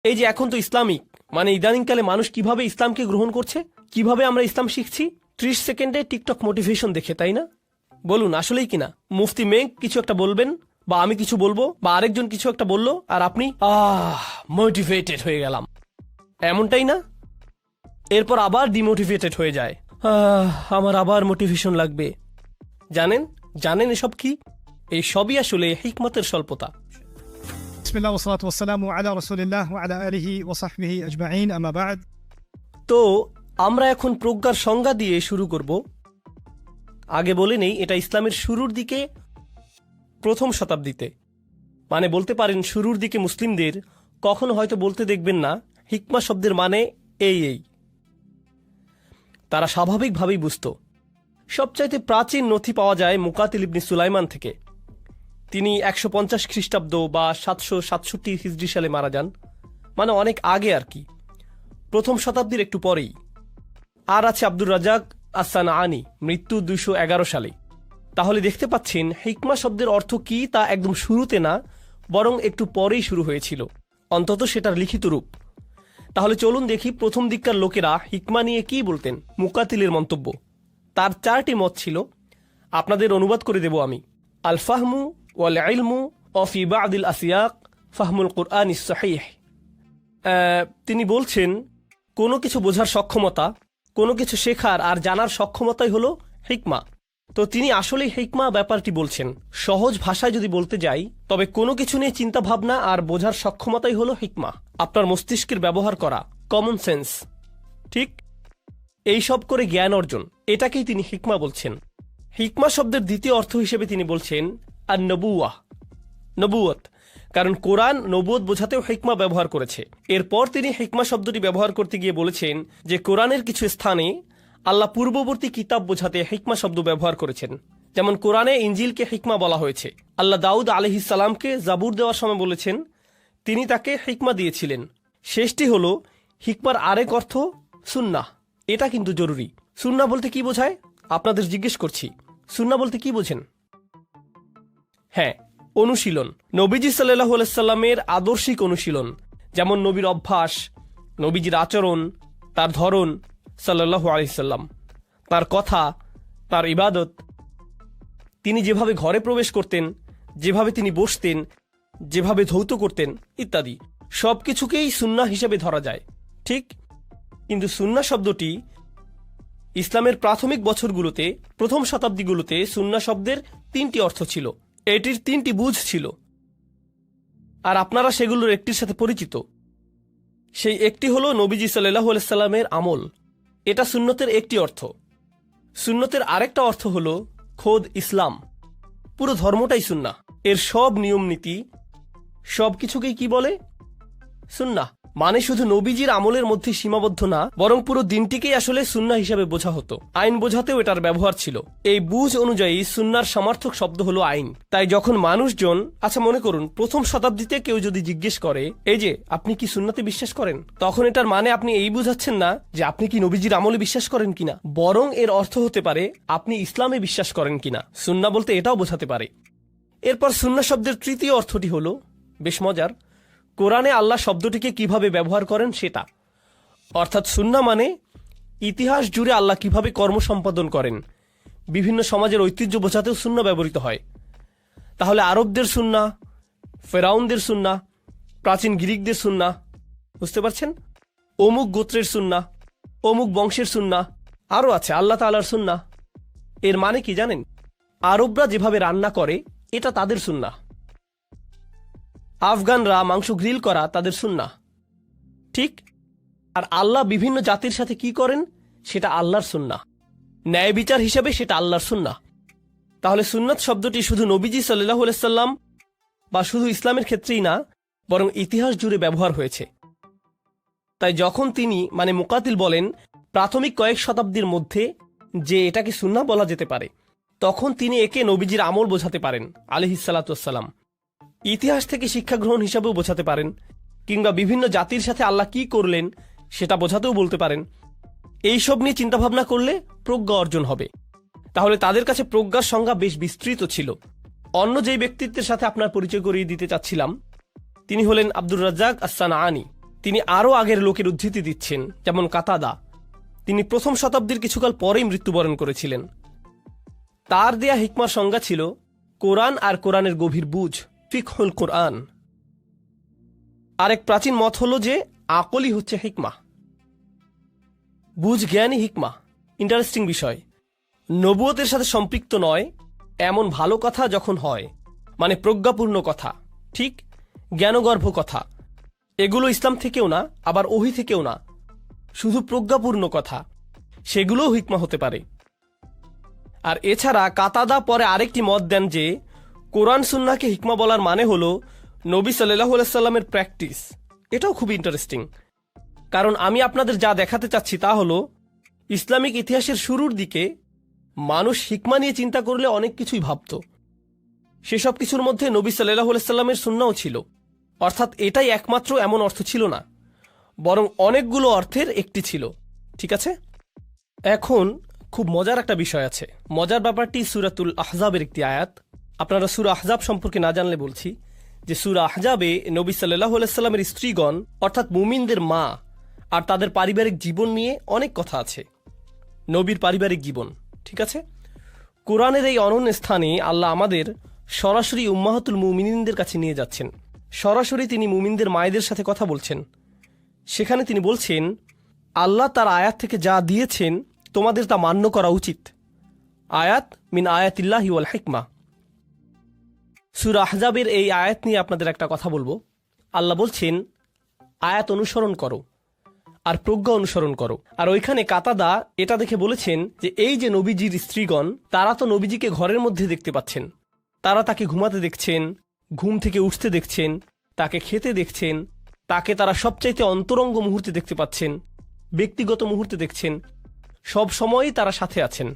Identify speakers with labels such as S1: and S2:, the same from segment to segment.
S1: এই যে এখন তো ইসলামিক মানে ইদানিংকালে মানুষ কিভাবে ইসলামকে গ্রহণ করছে, কিভাবে আমরা ইসলাম শিখছি 30 সেকেন্ডে টিকটক মোটিভেশন দেখে, তাই না? বলুন আসলেই কিনা? মুফতি মেঘ কিছু একটা বলবেন বা আমি কিছু বলবো বা আরেকজন কিছু একটা বললো আর আপনি মোটিভেটেড হয়ে গেলাম, এমনটাই না? এরপর আবার ডিমোটিভেটেড হয়ে যায়, আমার আবার মোটিভেশন লাগবে। জানেন জানেন এসব কি? এই সবই আসলে হিকমতের স্বল্পতা।
S2: বিসমিল্লাহ ওয়াসসালাতু ওয়াসসালামু আলা রাসূলিল্লাহ ওয়া আলা আলিহি ওয়া সাহবিহি আজমাইন, আম্মা বা'দ।
S1: তো আমরা এখন প্রজ্ঞার সংজ্ঞা দিয়ে শুরু করব। আগে বলে নেই, এটা ইসলামের শুরুর দিকে, প্রথম শতাব্দীতে, মানে বলতে পারেন শুরুর দিকে মুসলিমদের কখনো হয়তো বলতে দেখবেন না হিকমা শব্দের মানে এই। তারা স্বাভাবিকভাবেই বুঝত। সবচাইতে প্রাচীন নথি পাওয়া যায় মুকাতিল ইবনে সুলাইমান থেকে। তিনি 150 খ্রিস্টাব্দ বা 767 হিজরি সালে মারা যান, মানে অনেক আগে আর কি, প্রথম শতাব্দীর একটু পরেই। আর আছে আব্দুর রাজ্জাক আস-সানাআনী, মৃত্যু 211 সালে। তাহলে দেখতে পাচ্ছেন হিকমা শব্দের অর্থ কি তা একদম শুরুতে না, বরং একটু পরেই শুরু হয়েছিল, অন্তত সেটার লিখিত রূপ। তাহলে চলুন দেখি প্রথম দিককার লোকেরা হিকমা নিয়ে কি বলতেন। মুকাতিলের মন্তব্য, তার 4টি মত ছিল, আপনাদের অনুবাদ করে দেব আমি। আল ফাহমু ওয়াল ইলমু ওয়া ফি বা'দিল আসিয়াক ফাহমুল কুরআনিস সহিহ। তিনি বলছেন কোনো কিছু বোঝার সক্ষমতা, কোনো কিছু শেখার আর জানার সক্ষমতাই হলো হিকমা। তো তিনি আসলেই হিকমা ব্যাপারটি বলছেন। সহজ ভাষায় যদি বলতে যাই, তবে কোনো কিছু নিয়ে চিন্তা ভাবনা আর বোঝার সক্ষমতাই হলো হিকমা। আপনার মস্তিষ্কের ব্যবহার করা, কমন সেন্স, ঠিক এইসব করে জ্ঞান অর্জন, এটাকেই তিনি হিকমা বলছেন। হিকমা শব্দের দ্বিতীয় অর্থ হিসেবে তিনি বলছেন আর নবুয়াহ, নবুয়ত, কারণ কোরআন নবুয়ত বোঝাতেও হিকমা ব্যবহার করেছে। এরপর তিনি হিকমা শব্দটি ব্যবহার করতে গিয়ে বলেছেন যে কোরআনের কিছু স্থানে আল্লাহ পূর্ববর্তী কিতাব বোঝাতে হিকমা শব্দ ব্যবহার করেছেন। যেমন কোরআনে ইঞ্জিলকে হিকমা বলা হয়েছে। আল্লাহ দাউদ আলাইহিস সালামকে জাবুর দেওয়ার সময় বলেছেন তিনি তাকে হিকমা দিয়েছিলেন। শেষটি হল হিকমার আরেক অর্থ সুন্নাহ। এটা কিন্তু জরুরি। সুন্নাহ বলতে কি বোঝায় আপনাদের জিজ্ঞেস করছি। সুন্নাহ বলতে কি বোঝেন? হ্যাঁ, অনুশীলন, নবীজি সাল্লাল্লাহু আলাইহি সাল্লামের আদর্শিক অনুশীলন, যেমন নবীর অভ্যাস, নবীজির আচরণ, তার ধরন সাল্লাল্লাহু আলাইহি সাল্লাম, তার কথা, তার ইবাদত, তিনি যেভাবে ঘরে প্রবেশ করতেন, যেভাবে তিনি বসতেন, যেভাবে ধৌত করতেন ইত্যাদি সবকিছুকেই সুন্নাহ হিসেবে ধরা যায়, ঠিক? কিন্তু সুন্নাহ শব্দটি ইসলামের প্রাথমিক বছরগুলোতে, প্রথম শতাব্দীগুলোতে সুন্নাহ শব্দের 3টি অর্থ ছিল, এটির 3টি বুঝ ছিল, আর আপনারা সেগুলোর একটির সাথে পরিচিত। সেই একটি হলো নবীজি সাল্লাল্লাহু আলাইহি সাল্লামের আমল, এটা সুন্নতের একটি অর্থ। সুন্নতের আরেকটা অর্থ হলো খোদ ইসলাম, পুরো ধর্মটাই সুন্নাহ। এর সব নিয়ম নীতি সবকিছুকেই কি বলে? সুন্নাহ। মানে শুধু নবীজির আমলের মধ্যে সীমাবদ্ধ না, বরং পুরো দিনটিকেই আসলে সুন্নাহ হিসাবে বোঝা হতো। আইন বোঝাতেও এটার ব্যবহার ছিল। এই বুঝ অনুযায়ী সুন্নাহর সমার্থক শব্দ হলো আইন। তাই যখন মানুষজন, আচ্ছা মনে করুন প্রথম শতাব্দীতে কেউ যদি জিজ্ঞেস করে এই যে আপনি কি সুন্নাতে বিশ্বাস করেন, তখন এটার মানে আপনি এই বুঝাচ্ছেন না যে আপনি কি নবীজির আমলে বিশ্বাস করেন কিনা, বরং এর অর্থ হতে পারে আপনি ইসলামে বিশ্বাস করেন কিনা। সুন্নাহ বলতে এটাও বোঝাতে পারে। এরপর সুন্নাহ শব্দের তৃতীয় অর্থটি হলো বেশ মজার। কোরআনে আল্লাহ শব্দটিকে কিভাবে ব্যবহার করেন সেটা, অর্থাৎ সুন্নাহ মানে ইতিহাস জুড়ে আল্লাহ কিভাবে কর্ম সম্পাদন করেন। বিভিন্ন সমাজের ঐতিহ্য বোঝাতেও সুন্নাহ ব্যবহৃত হয়। তাহলে আরবদের সুন্নাহ, ফেরাউনদের সুন্নাহ, প্রাচীন গ্রিকদের সুন্নাহ, বুঝতে পারছেন? অমুক গোত্রের সুন্নাহ, অমুক বংশের সুন্নাহ, আরও আছে আল্লাহ তাআলার সুন্নাহ। এর মানে কি জানেন? আরবরা যেভাবে রান্না করে এটা তাদের সুন্নাহ, আফগানরা মাংস গ্রিল করা তাদের সুন্নাহ, ঠিক? আর আল্লাহ বিভিন্ন জাতির সাথে কি করেন সেটা আল্লাহর সুন্নাহ, ন্যায় বিচার হিসেবে সেটা আল্লাহর সুন্নাহ। তাহলে সুন্নাত শব্দটি শুধু নবীজি সাল্লাল্লাহু আলাইহি সাল্লাম বা শুধু ইসলামের ক্ষেত্রেই না, বরং ইতিহাস জুড়ে ব্যবহার হয়েছে। তাই যখন তিনি মানে মুকাতিল বলেন প্রাথমিক কয়েক শতাব্দীর মধ্যে যে এটাকে সুন্নাহ বলা যেতে পারে, তখন তিনি একে নবীজির আমল বোঝাতে পারেন আলাইহিস সালাতু ওয়াস সালাম, ইতিহাস থেকে শিক্ষা গ্রহণ হিসাবেও বোঝাতে পারেন, কিংবা বিভিন্ন জাতির সাথে আল্লাহ কি করলেন সেটা বোঝাতেও বলতে পারেন। এইসব নিয়ে চিন্তাভাবনা করলে প্রজ্ঞা অর্জন হবে। তাহলে তাদের কাছে প্রজ্ঞার সংজ্ঞা বেশ বিস্তৃত ছিল। অন্য যেই ব্যক্তিত্বের সাথে আপনার পরিচয় করিয়ে দিতে চাচ্ছিলাম তিনি হলেন আব্দুর রাজ্জাক আস-সানাআনী। তিনি আরও আগের লোকের উদ্ধৃতি দিচ্ছেন, যেমন কাতাদা। তিনি প্রথম শতাব্দীর কিছুকাল পরেই মৃত্যুবরণ করেছিলেন। তার দেয়া হিকমার সংজ্ঞা ছিল কোরআন আর কোরআনের গভীর বুঝ, ফিকহুল কোরআন। আরেক প্রাচীন মত হল যে আকলই হচ্ছে হিকমা, বুঝ জ্ঞানই হিকমা। ইন্টারেস্টিং বিষয়, নবুয়তের সাথে সম্পৃক্ত নয় এমন ভালো কথা যখন হয়, মানে প্রজ্ঞাপূর্ণ কথা, ঠিক জ্ঞানগর্ভ কথা, এগুলো ইসলাম থেকেও না, আবার ওহী থেকেও না, শুধু প্রজ্ঞাপূর্ণ কথা, সেগুলোও হিকমা হতে পারে। আর এছাড়া কাতাদা পরে আরেকটি মত দেন যে কোরআন সুন্নাহকে হিকমা বলার মানে হলো নবী সাল্লাল্লাহু আলাইহি সাল্লামের প্র্যাকটিস। এটাও খুব ইন্টারেস্টিং, কারণ আমি আপনাদের যা দেখাতে চাচ্ছি তা হলো ইসলামিক ইতিহাসের শুরুর দিকে মানুষ হিকমা নিয়ে চিন্তা করলে অনেক কিছুই ভাবত। সেসব কিছুর মধ্যে নবী সাল্লাল্লাহু আলাইহি সাল্লামের সুন্নাহও ছিল। অর্থাৎ এটাই একমাত্র এমন অর্থ ছিল না, বরং অনেকগুলো অর্থের একটি ছিল। ঠিক আছে, এখন খুব মজার একটা বিষয় আছে। মজার ব্যাপারটি সূরাতুল আহজাবের একটি আয়াত। আপনারা সূরা আহজাব সম্পর্কে না জানলে বলছি যে সূরা আহজাবে নবী সাল্লাল্লাহু আলাইহি সাল্লামের স্ত্রীগণ অর্থাৎ মুমিনদের মা আর তাদের পারিবারিক জীবন নিয়ে অনেক কথা আছে। নবীর পারিবারিক জীবন, ঠিক আছে। কোরআনের এই অনন্য স্থানে আল্লাহ আমাদের সরাসরি উম্মাহাতুল মুমিনিনদের কাছে নিয়ে যাচ্ছেন। সরাসরি তিনি মুমিনদের মায়েদের সাথে কথা বলছেন। সেখানে তিনি বলছেন, আল্লাহ তার আয়াত থেকে যা দিয়েছেন তোমাদের তা মান্য করা উচিত। আয়াত মিন আয়াতিল্লাহি ওয়াল হিকমা। সূরা আহজাবের এই আয়াত নিয়ে আপনাদের একটা কথা বলবো। আল্লাহ বলছেন, আয়াত অনুসরণ করো আর প্রজ্ঞা অনুসরণ করো। আর ওইখানে কাতাদা এটা দেখে বলেছেন যে এই যে নবীজির স্ত্রীগণ, তারা তো নবীজিকে ঘরের মধ্যে দেখতে পাচ্ছেন, তারা তাকে ঘুমাতে দেখছেন, ঘুম থেকে উঠতে দেখছেন, তাকে খেতে দেখছেন, তাকে তারা সবচাইতে অন্তরঙ্গ মুহূর্তে দেখতে পাচ্ছেন, ব্যক্তিগত মুহূর্তে দেখছেন, সব সময়ই তারা সাথে আছেন।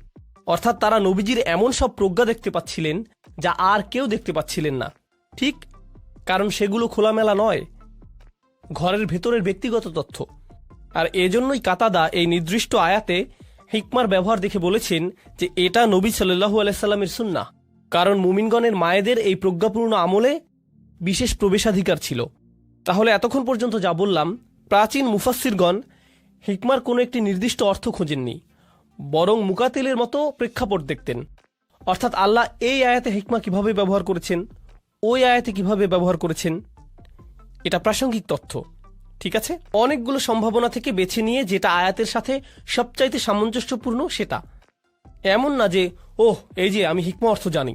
S1: অর্থাৎ তারা নবীজির এমন সব প্রজ্ঞা দেখতে পাচ্ছিলেন যা আর কেউ দেখতে পাচ্ছিলেন না। ঠিক, কারণ সেগুলো খোলামেলা নয়, ঘরের ভেতরের ব্যক্তিগত তথ্য। আর এজন্যই কাতাদা এই নির্দিষ্ট আয়াতে হিকমার ব্যবহার দেখে বলেছেন যে এটা নবী সাল্লাল্লাহু আলাইহি সাল্লামের সুন্নাহ, কারণ মুমিনগণের মায়েদের এই প্রজ্ঞাপূর্ণ আমলে বিশেষ প্রবেশাধিকার ছিল। তাহলে এতক্ষণ পর্যন্ত যা বললাম, প্রাচীন মুফাসসিরগণ হিকমার কোনো একটি নির্দিষ্ট অর্থ খোঁজেননি, বরং মুকাতিলের মতো প্রেক্ষাপট দেখতেন। অর্থাৎ আল্লাহ এই আয়াতে হিকমা কিভাবে ব্যবহার করেছেন, ওই আয়াতে কিভাবে ব্যবহার করেছেন, এটা প্রাসঙ্গিক তথ্য। ঠিক আছে, অনেকগুলো সম্ভাবনা থেকে বেছে নিয়ে যেটা আয়াতের সাথে সবচাইতে সামঞ্জস্যপূর্ণ সেটা। এমন না যে ওহ এই যে আমি হিকমা অর্থ জানি,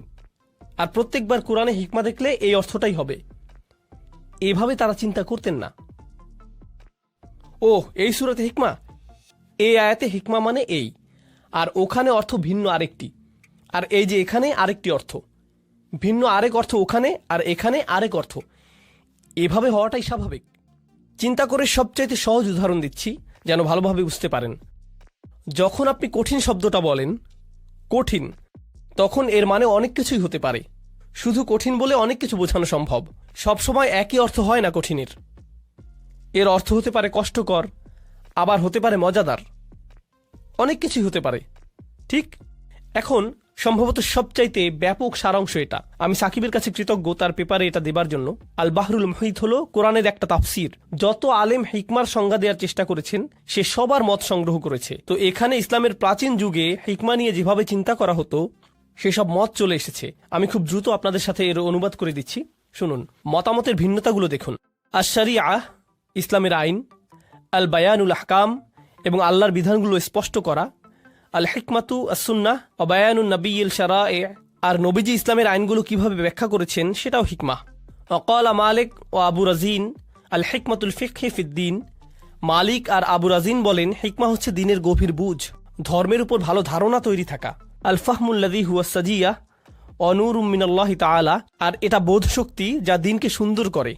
S1: আর প্রত্যেকবার কোরআনে হিকমা দেখলে এই অর্থটাই হবে, এভাবে তারা চিন্তা করতেন না। ওহ এই সূরাতে হিকমা, এই আয়াতে হিকমা মানে এই, আর ওখানে অর্থ ভিন্ন আরেকটি, আর এই যে এখানে আরেকটি অর্থ, ভিন্ন আরেক অর্থ ওখানে, আর এখানে আরেক অর্থ। এভাবে হওয়াটাই স্বাভাবিক। চিন্তা করে সবচাইতে সহজ উদাহরণ দিচ্ছি যেন ভালোভাবে বুঝতে পারেন। যখন আপনি কঠিন শব্দটা বলেন কঠিন, তখন এর মানে অনেক কিছুই হতে পারে। শুধু কঠিন বলে অনেক কিছু বোঝানো সম্ভব। সবসময় একই অর্থ হয় না কঠিনের। এর অর্থ হতে পারে কষ্টকর, আবার হতে পারে মজাদার, অনেক কিছুই হতে পারে। ঠিক, এখন সম্ভবত সবচাইতে ব্যাপক সারাংশ এটা। আমি সাকিবের কাছে কৃতজ্ঞ তার পেপারে এটা দেবার জন্য। আল বাহরুল মুহিত হলো কোরআনের একটা তাফসির। যত আলেম হিকমার সংজ্ঞা দেওয়ার চেষ্টা করেছেন সে সবার মত সংগ্রহ করেছে। তো এখানে ইসলামের প্রাচীন যুগে হিকমা নিয়ে যেভাবে চিন্তা করা হতো সেসব মত চলে এসেছে। আমি খুব দ্রুত আপনাদের সাথে এর অনুবাদ করে দিচ্ছি, শুনুন। মতামতের ভিন্নতাগুলো দেখুন। আশ-শারিআহ ইসলামের আইন, আল বায়ানুল আহকাম এবং আল্লাহর বিধানগুলো স্পষ্ট করা, আল হিকমাতু আস-সুন্নাহ ওয়া বায়ানুন নাবিয়্যিল শারা'i, আর নবীজি ইসলামের আইনগুলো কিভাবে ব্যাখ্যা করেছেন সেটাও হিকমা। ওয়াকালা মালিক ও আবু রাজিন আল হিকমাতুল ফিকহি ফিদ্দিন, মালিক আর আবু রাজিন বলেন হিকমা হচ্ছে দিনের গভীর বুঝ, ধর্মের উপর ভালো ধারণা তৈরি থাকা। আল ফাহমুল্লাযী হুয়া সাজিয়া ওয়া নূরুম মিনাল্লাহি তাআলা, আর এটা বোধ শক্তি যা দিনকে সুন্দর করে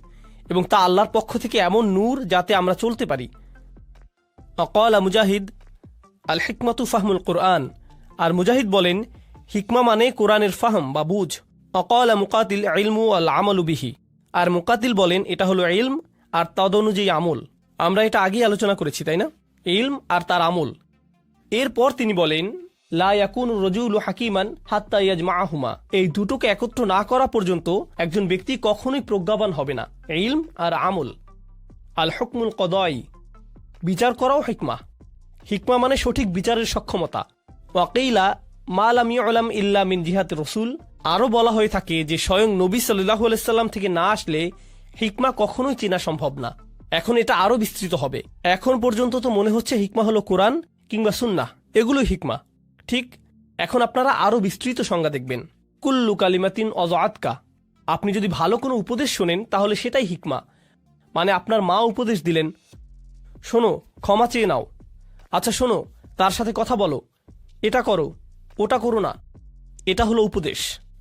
S1: এবং তা আল্লাহর পক্ষ থেকে এমন নূর যাতে আমরা চলতে পারি। ওয়াকালা মুজাহিদ আল হিকমাতু ফাহমুল কোরআন, আর মুজাহিদ বলেন হিকমা মানে কোরআনের ফাহম বা বুঝ। ওয়াকালা মুকাতিল ইলমু আল আমালু বিহি, আর মুকাতিল বলেন এটা হলো ইলম আর তদনুযায়ী আমল। আমরা এটা আগেই আলোচনা করেছি, তাই না? ইলম আর তার আমল। এরপর তিনি বলেন লা ইয়াকুনু রাজুলু হাকিমান হাত্তা ইয়াজমাআহুমা, এই দুটোকে একত্র না করা পর্যন্ত একজন ব্যক্তি কখনোই প্রজ্ঞাবান হবে না, ইলম আর আমল। আল হুকমুল কদাই, বিচার করাও হিকমা। হিকমা মানে সঠিক বিচারের সক্ষমতা। ওয়াকিলা মা লাম ইউলাম ইল্লা মিন জিহাতি রসুল, আরও বলা হয়ে থাকে যে স্বয়ং নবী সাল্লাল্লাহু আলাইহি সাল্লাম থেকে না আসলে হিকমা কখনোই চেনা সম্ভব না। এখন এটা আরও বিস্তৃত হবে। এখন পর্যন্ত তো মনে হচ্ছে হিকমা হলো কোরআন কিংবা সুন্নাহ, এগুলোই হিকমা। ঠিক, এখন আপনারা আরও বিস্তৃত সংজ্ঞা দেখবেন। কুল্লু কালিমাতিন অজআতকা, আপনি যদি ভালো কোনো উপদেশ শোনেন তাহলে সেটাই হিকমা। মানে আপনার মা উপদেশ দিলেন, শোনো ক্ষমা চেয়ে নাও, আচ্ছা শোনো তার সাথে কথা বলো, এটা করো ওটা করো না, এটা হলো উপদেশ।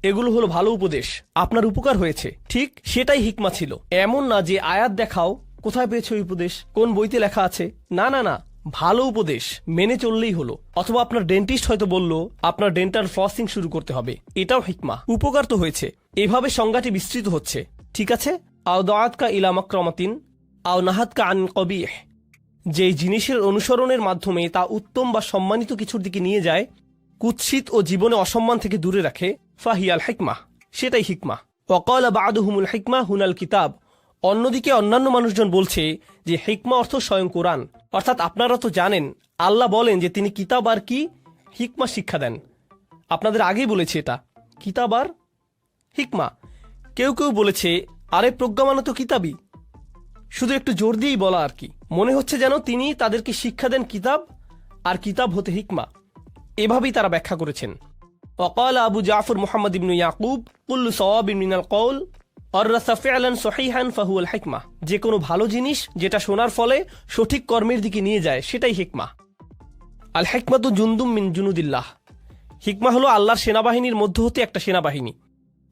S1: এগুলো হলো ভালো উপদেশ, আপনার উপকার হয়েছে, ঠিক সেটাই হিকমা ছিল। এমন না যে আয়াত দেখাও কোথায় পেয়েছো এই উপদেশ, কোন বইতে লেখা আছে, না না না, ভালো উপদেশ মেনে চললেই হলো। অথবা আপনার ডেন্টিস্ট হয়তো বলল আপনার ডেন্টাল ফ্লসিং শুরু করতে হবে, এটাও হিকমা, উপকার তো হয়েছে। এভাবে সংজ্ঞাটি বিস্তৃত হচ্ছে, ঠিক আছে। আও দাআতকা ইলা মাকরামাতিন আও নাহাতকা আন কবিহ, যেই জিনিসের অনুসরণের মাধ্যমে তা উত্তম বা সম্মানিত কিছুর দিকে নিয়ে যায়, কুৎসিত ও জীবনে অসম্মান থেকে দূরে রাখে, ফাহিয়াল হিকমা, সেটাই হিকমা। ওয়াকালা বা'দুহুমুল হিকমা হুনাল কিতাব, অন্যদিকে অন্যান্য মানুষজন বলছে যে হিকমা অর্থ স্বয়ং কোরআন। অর্থাৎ আপনারা তো জানেন আল্লাহ বলেন যে তিনি কিতাব আর কি হিকমা শিক্ষা দেন। আপনাদের আগেই বলেছি এটা কিতাব আর হিকমা। কেউ কেউ বলেছে আরে প্রজ্ঞামানত তো কিতাবই, শুধু একটু জোর দিয়েই বলা আর কি। মনে হচ্ছে যেন তিনি তাদেরকে শিক্ষা দেন কিতাব, আর কিতাব হতে হিকমা। এভাবেই তারা ব্যাখ্যা করেছেন। ওয়াকাল আবু জাফর মুহাম্মদ ইবনু ইয়াকুব কুল্লু সাওয়াবিন মিনাল কওল আররাসা ফি'লান সহিহান ফাহুয়াল হিকমা, যে কোনো ভালো জিনিস যেটা শোনার ফলে সঠিক কর্মের দিকে নিয়ে যায় সেটাই হিকমা। আল হিকমাতু জুনদুম মিন জুনুদিল্লাহ, হিকমা হলো আল্লাহর সেনাবাহিনীর মধ্য হতে একটা সেনাবাহিনী।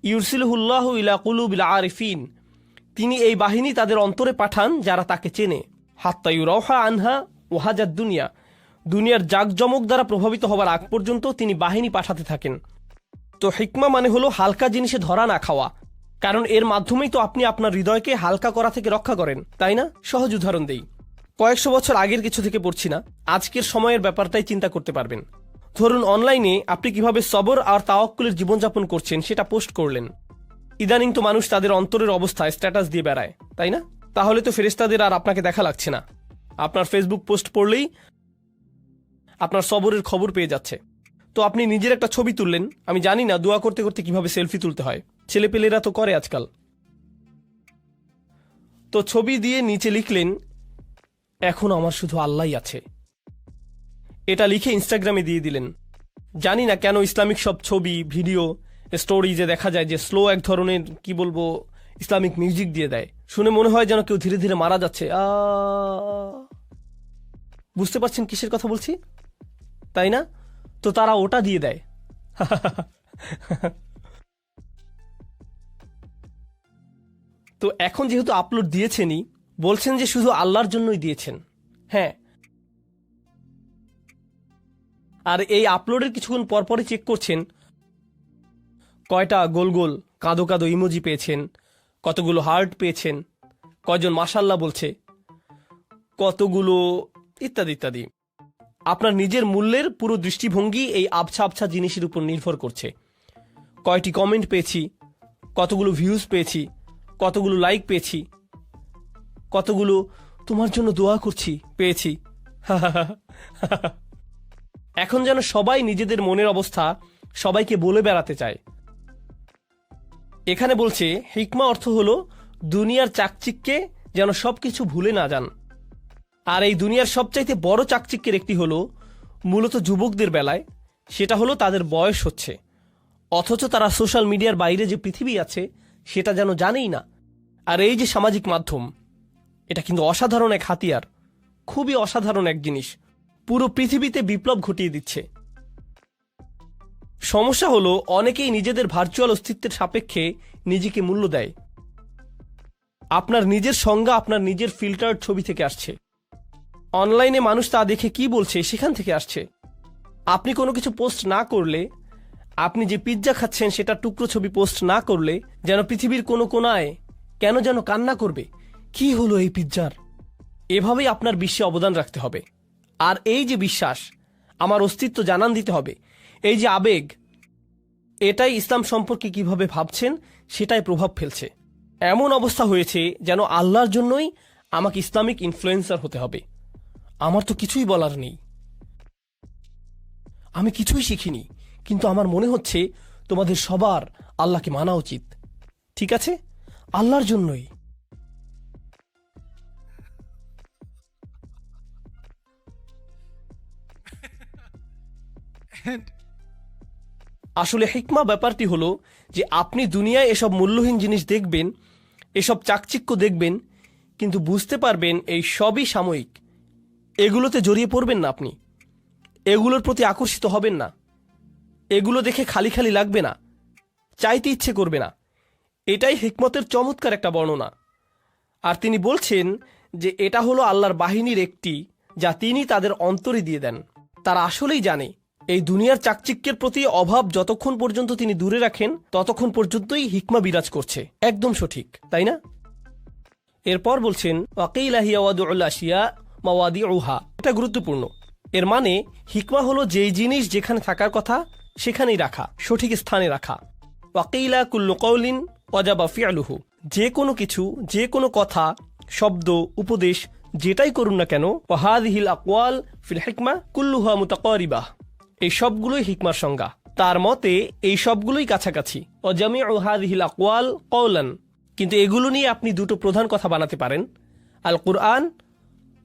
S1: ইউরসিলুহুল্লাহু ইলা কুলুবিল আরিফিন, তিনি এই বাহিনী তাদের অন্তরে পাঠান যারা তাকে চেনে। হাত্তা ইউরাউহা আনহা ওয়াহাজাদ দুনিয়া, দুনিয়ার জাকজমক দ্বারা প্রভাবিত হবার আগ পর্যন্ত তিনি বাহিনী পাঠাতে থাকেন। তো হিকমা মানে হলো হালকা জিনিসে ধরা না খাওয়া, কারণ এর মাধ্যমেই তো আপনি আপনার হৃদয়কে হালকা করা থেকে রক্ষা করেন, তাই না? সহজ উদাহরণ দেই, কয়েকশো বছর আগের কিছু থেকে পড়ছি না, আজকের সময়ের ব্যাপারটাই চিন্তা করতে পারবেন। ধরুন অনলাইনে আপনি কিভাবে সবর আর তাওয়াক্কুলের জীবনযাপন করছেন সেটা পোস্ট করলেন। ইদানিং তো মানুষ তাদের অন্তরের অবস্থায় স্ট্যাটাস দিয়ে বেড়ায়, তাই না? তাহলে তো ফেরেশতাদের আর আপনাকে দেখা লাগছে না, আপনার ফেসবুক পোস্ট পড়লেই আপনার সবরের খবর পেয়ে যাচ্ছে। তো আপনি নিজের একটা ছবি তুললেন, আমি জানি না দোয়া করতে করতে কিভাবে সেলফি তুলতে হয়, ছেলেপেলেরা তো করে আজকাল। তো ছবি দিয়ে নিচে লিখলেন এখন আমার শুধু আল্লাহই আছে, এটা লিখে ইনস্টাগ্রামে দিয়ে দিলেন। জানি না কেন ইসলামিক সব ছবি ভিডিও স্টোরিজে দেখা যায় যে স্লো এক ধরনের কি বলবো ইসলামিক মিউজিক দিয়ে দেয়, শুনে মনে হয় যেন কেউ ধীরে ধীরে মারা যাচ্ছে। বুঝতে পারছেন কিসের কথা বলছি, তাই না? তো তারা ওটা দিয়ে দেয়। তো এখন যেহেতু আপলোড দিয়েছেনই, বলছেন যে শুধু আল্লাহর জন্যই দিয়েছেন। হ্যাঁ, আর এই আপলোডের কিছুক্ষণ পরপরই চেক করছেন কয়টা গোল গোল কাঁদো কাঁদো ইমোজি পেয়েছেন, কতগুলো হার্ট পেয়েছেন, কয়জন মাশাল্লাহ বলছে, কতগুলো ইত্যাদি ইত্যাদি। আপনার নিজের মূল্যের পুরো দৃষ্টিভঙ্গি এই আবছা আবছা জিনিসের উপর নির্ভর করছে। কয়টি কমেন্ট পেয়েছি, কতগুলো ভিউজ পেয়েছি, কতগুলো লাইক পেয়েছি, কতগুলো তোমার জন্য দোয়া করছি পেয়েছি। এখন যেন সবাই নিজেদের মনের অবস্থা সবাইকে বলে বেড়াতে চায়। এখানে বলছে হিকমা অর্থ হলো দুনিয়ার চাকচিক্যে যেন সবকিছু ভুলে না যান। আর এই দুনিয়ার সবচাইতে বড় চাকচিক্যের একটি হলো মূলত যুবকদের বেলায়, সেটা হলো তাদের বয়স হচ্ছে, অথচ তারা সোশ্যাল মিডিয়ার বাইরে যে পৃথিবী আছে সেটা যেন জানেই না। আর এই যে সামাজিক মাধ্যম, এটা কিন্তু অসাধারণ এক হাতিয়ার, খুবই অসাধারণ এক জিনিস, পুরো পৃথিবীতে বিপ্লব ঘটিয়ে দিচ্ছে। সমস্যা হলো অনেকেই নিজেদের ভার্চুয়াল অস্তিত্বের সাপেক্ষে নিজেকে মূল্য দেয়। আপনার নিজের সংজ্ঞা আপনার নিজের ফিল্টার ছবি থেকে আসছে, অনলাইনে মানুষ তা দেখে কি বলছে সেখান থেকে আসছে। আপনি কোনো কিছু পোস্ট না করলে, আপনি যে পিৎজা খাচ্ছেন সেটা টুকরো ছবি পোস্ট না করলে যেন পৃথিবীর কোনো কোনায় কেন যেন কান্না করবে, কি হলো এই পিৎজার। এভাবেই আপনার বিশ্বে অবদান রাখতে হবে। আর এই যে বিশ্বাস, আমার অস্তিত্ব জানান দিতে হবে, এই যে আবেগ, এটাই ইসলাম সম্পর্কে কিভাবে ভাবছেন সেটাই প্রভাব ফেলছে। এমন অবস্থা হয়েছে যেন আল্লাহর জন্যই আমাকে ইসলামিক ইনফ্লুয়েন্সার হতে হবে। আমার তো কিছুই বলার নেই, আমি কিছুই শিখিনি, কিন্তু আমার মনে হচ্ছে তোমাদের সবার আল্লাহকে মানা উচিত। ঠিক আছে, আল্লাহর জন্যই।
S2: And
S1: আসলে হিকমা ব্যাপারটি হলো যে আপনি দুনিয়ায় এসব মূল্যহীন জিনিস দেখবেন, এসব চাকচিক্য দেখবেন, কিন্তু বুঝতে পারবেন এই সবই সাময়িক। এগুলোতে জড়িয়ে পড়বেন না, আপনি এগুলোর প্রতি আকর্ষিত হবেন না, এগুলো দেখে খালি খালি লাগবে না, চাইতে ইচ্ছে করবে না। এটাই হিকমতের চমৎকার একটা বর্ণনা। আর তিনি বলছেন যে এটা হলো আল্লাহর বাহিনীর একটি, যা তিনি তাদের অন্তরে দিয়ে দেন। তারা আসলেই জানে এই দুনিয়ার চাকচিক্যের প্রতি অভাব যতক্ষণ পর্যন্ত তিনি দূরে রাখেন ততক্ষণ পর্যন্তই হিকমা বিরাজ করছে। একদম সঠিক, তাই না? এরপর বলছেন এটা গুরুত্বপূর্ণ। এর মানে হিকমা হলো যেই জিনিস যেখানে থাকার কথা সেখানেই রাখা, সঠিক স্থানে রাখা। ওয়াকিলা কুল্লু কওলিন ওয়াজাবা ফিআলুহু, যে কোনো কিছু, যে কোনো কথা, শব্দ, উপদেশ যেটাই করুন না কেন, ওয়াহাদিহিল আকওয়াল ফিল হিকমা কুল্লুহা মুতাকারিবাহ, এই সবগুলোই হিকমার সংজ্ঞা। তার মতে এই সবগুলোই কাছাকাছি। ওয়াজামিউ হাদিহিল আকওয়াল কওলান, কিন্তু এগুলো নিয়ে আপনি দুটো প্রধান কথা বানাতে পারেন, আল কুরআন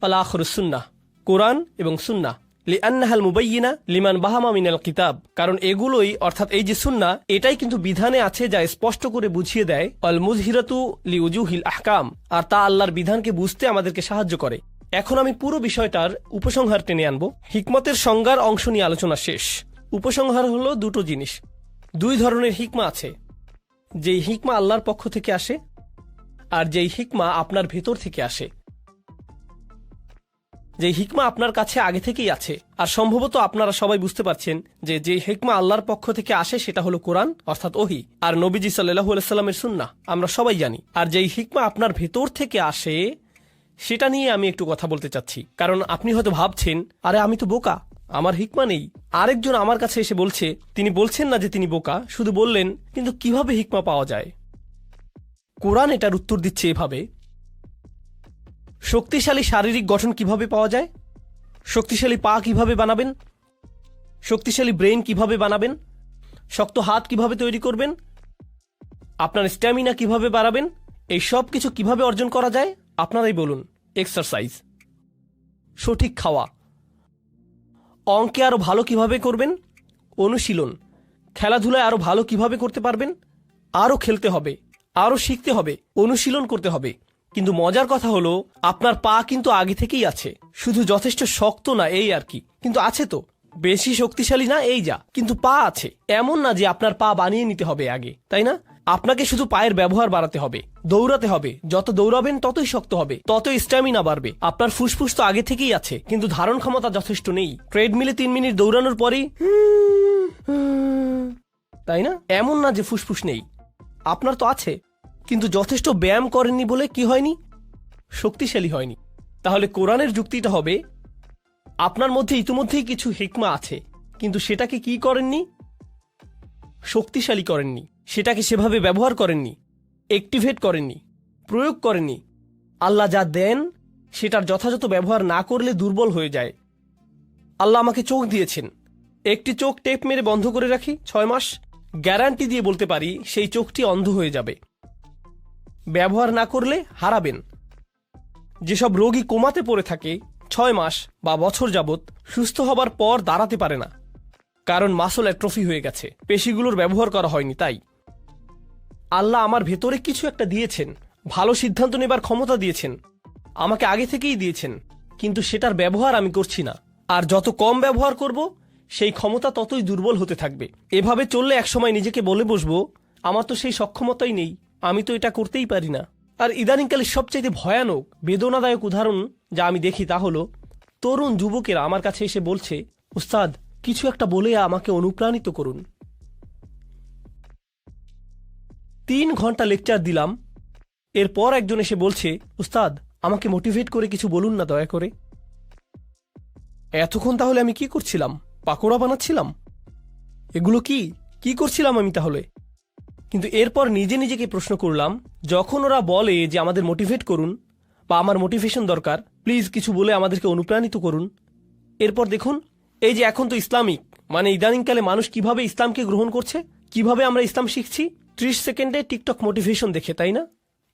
S1: ওয়াল আখিরুস সুন্নাহ, কোরআন এবং সুন্নাহ। লিআন্নাহাল মুবাইয়িনা লিমান বাহামা মিনাল কিতাব, কারণ এগুলোই অর্থাৎ এই যে সুন্নাহ, এটাই কিন্তু বিধানে আছে যা স্পষ্ট করে বুঝিয়ে দেয়। আল মুযহিরাতু লিউজুহিল আহকাম, আর তা আল্লাহর বিধানকে বুঝতে আমাদেরকে সাহায্য করে। এখন আমি পুরো বিষয়টার উপসংহার টেনে আনব। হিকমতের সংজ্ঞার অংশ নিয়ে আলোচনা শেষ। উপসংহার হলো দুটো জিনিস। দুই ধরনের হিকমা আছে, যেই হিকমা আল্লাহর পক্ষ থেকে আসে আর যেই হিকমা আপনার ভেতর থেকে আসে। যে হিকমা আপনার কাছে আগে থেকেই আছে, আর সম্ভবত আপনারা সবাই বুঝতে পারছেন যে যে হিকমা আল্লাহর পক্ষ থেকে আসে সেটা হলো কোরআন অর্থাৎ ওহী, আর নবীজি সাল্লাল্লাহু আলাইহি সাল্লামের সুন্নাহ, আমরা সবাই জানি। আর যেই হিকমা আপনার ভেতর থেকে আসে সেটা নিয়ে আমি একটু কথা বলতে চাচ্ছি। কারণ আপনি হয়তো ভাবছেন, আরে আমি তো বোকা, আমার হিকমা নেই। আরেকজন আমার কাছে এসে বলছে, তিনি বলছেন না যে তিনি বোকা, শুধু বললেন কিন্তু কিভাবে হিকমা পাওয়া যায়। কোরআন এটার উত্তর দিচ্ছে এভাবে: শক্তিশালী শারীরিক গঠন কিভাবে পাওয়া যায়, শক্তিশালী পা কিভাবে বানাবেন, শক্তিশালী ব্রেন কিভাবে বানাবেন, শক্ত হাত কিভাবে তৈরি করবেন, আপনার স্ট্যামিনা কিভাবে বাড়াবেন, এই সব কিছু কিভাবে অর্জন করা যায় আপনারাই বলুন। এক্সারসাইজ, সঠিক খাওয়া, অঙ্কে আরো ভালো কিভাবে করবেন, অনুশীলন, খেলাধুলায় আরো ভালো কিভাবে করতে পারবেন, আরো খেলতে হবে, আরো শিখতে হবে, অনুশীলন করতে হবে। কিন্তু মজার কথা হলো আপনার পা কিন্তু আগে থেকেই আছে, শুধু যথেষ্ট শক্ত না এই আর কি, কিন্তু আছে তো। বেশি শক্তিশালী না এই যা, কিন্তু পা আছে। এমন না যে আপনার পা বানিয়ে নিতে হবে আগে, তাই না? আপনাকে শুধু পায়ের ব্যবহার বাড়াতে হবে, দৌড়াতে হবে। যত দৌড়াবেন ততই শক্ত হবে, ততই স্ট্যামিনা বাড়বে। আপনার ফুসফুস তো আগে থেকেই আছে, কিন্তু ধারণ ক্ষমতা যথেষ্ট নেই। ট্রেডমিলে 3 মিনিট দৌড়ানোর পরেই, তাই না? এমন না যে ফুসফুস নেই, আপনার তো আছে, কিন্তু যথেষ্ট ব্যায়াম করেননি বলে কি হয়নি, শক্তিশালী হয়নি। তাহলে কোরআনের যুক্তিটা হবে, আপনার মধ্যে ইতিমধ্যেই কিছু হিকমা আছে, কিন্তু সেটাকে কি করেননি, শক্তিশালী করেননি, সেটাকে সেভাবে ব্যবহার করেননি, অ্যাক্টিভেট করেননি, প্রয়োগ করেননি। আল্লাহ যা দেন সেটার যথাযথ ব্যবহার না করলে দুর্বল হয়ে যায়। আল্লাহ আমাকে চোখ দিয়েছেন, একটি চোখ টেপ মেরে বন্ধ করে রাখি 6 মাস, গ্যারান্টি দিয়ে বলতে পারি সেই চোখটি অন্ধ হয়ে যাবে। ব্যবহার না করলে হারাবেন। যেসব রোগী কোমাতে পড়ে থাকে 6 মাস বা বছর যাবত, সুস্থ হবার পর দাঁড়াতে পারে না, কারণ মাসল অ্যাট্রফি হয়ে গেছে, পেশিগুলোর ব্যবহার করা হয়নি। তাই আল্লাহ আমার ভেতরে কিছু একটা দিয়েছেন, ভালো সিদ্ধান্ত নেবার ক্ষমতা দিয়েছেন, আমাকে আগে থেকেই দিয়েছেন, কিন্তু সেটার ব্যবহার আমি করছি না। আর যত কম ব্যবহার করব সেই ক্ষমতা ততই দুর্বল হতে থাকবে। এভাবে চললে একসময় নিজেকে বলে বসবো, আমার তো সেই সক্ষমতাই নেই, আমি তো এটা করতেই পারি না। আর ইদানিংকালে সবচাইতে ভয়ানক বেদনাদায়ক উদাহরণ যা আমি দেখি তা হলো তরুণ যুবকেরা আমার কাছে এসে বলছে, উস্তাদ কিছু একটা বলে আমাকে অনুপ্রাণিত করুন। 3 ঘন্টা লেকচার দিলাম, এরপর একজন এসে বলছে, উস্তাদ আমাকে মোটিভেট করে কিছু বলুন না দয়া করে। এতক্ষণ তাহলে আমি কি করছিলাম? পাকোড়া বানাচ্ছিলাম? এগুলো কি করছিলাম আমি তাহলে? কিন্তু এরপর নিজে নিজেকে প্রশ্ন করলাম, যখন ওরা বলে যে আমাদের মোটিভেট করুন, বা আমার মোটিভেশন দরকার, প্লিজ কিছু বলে আমাদেরকে অনুপ্রাণিত করুন। এরপর দেখুন, এই যে এখন তো ইসলামিক, মানে ইদানিংকালে মানুষ কিভাবে ইসলামকে গ্রহণ করছে, কিভাবে আমরা ইসলাম শিখছি 30 সেকেন্ডে টিকটক মোটিভেশন দেখে, তাই না?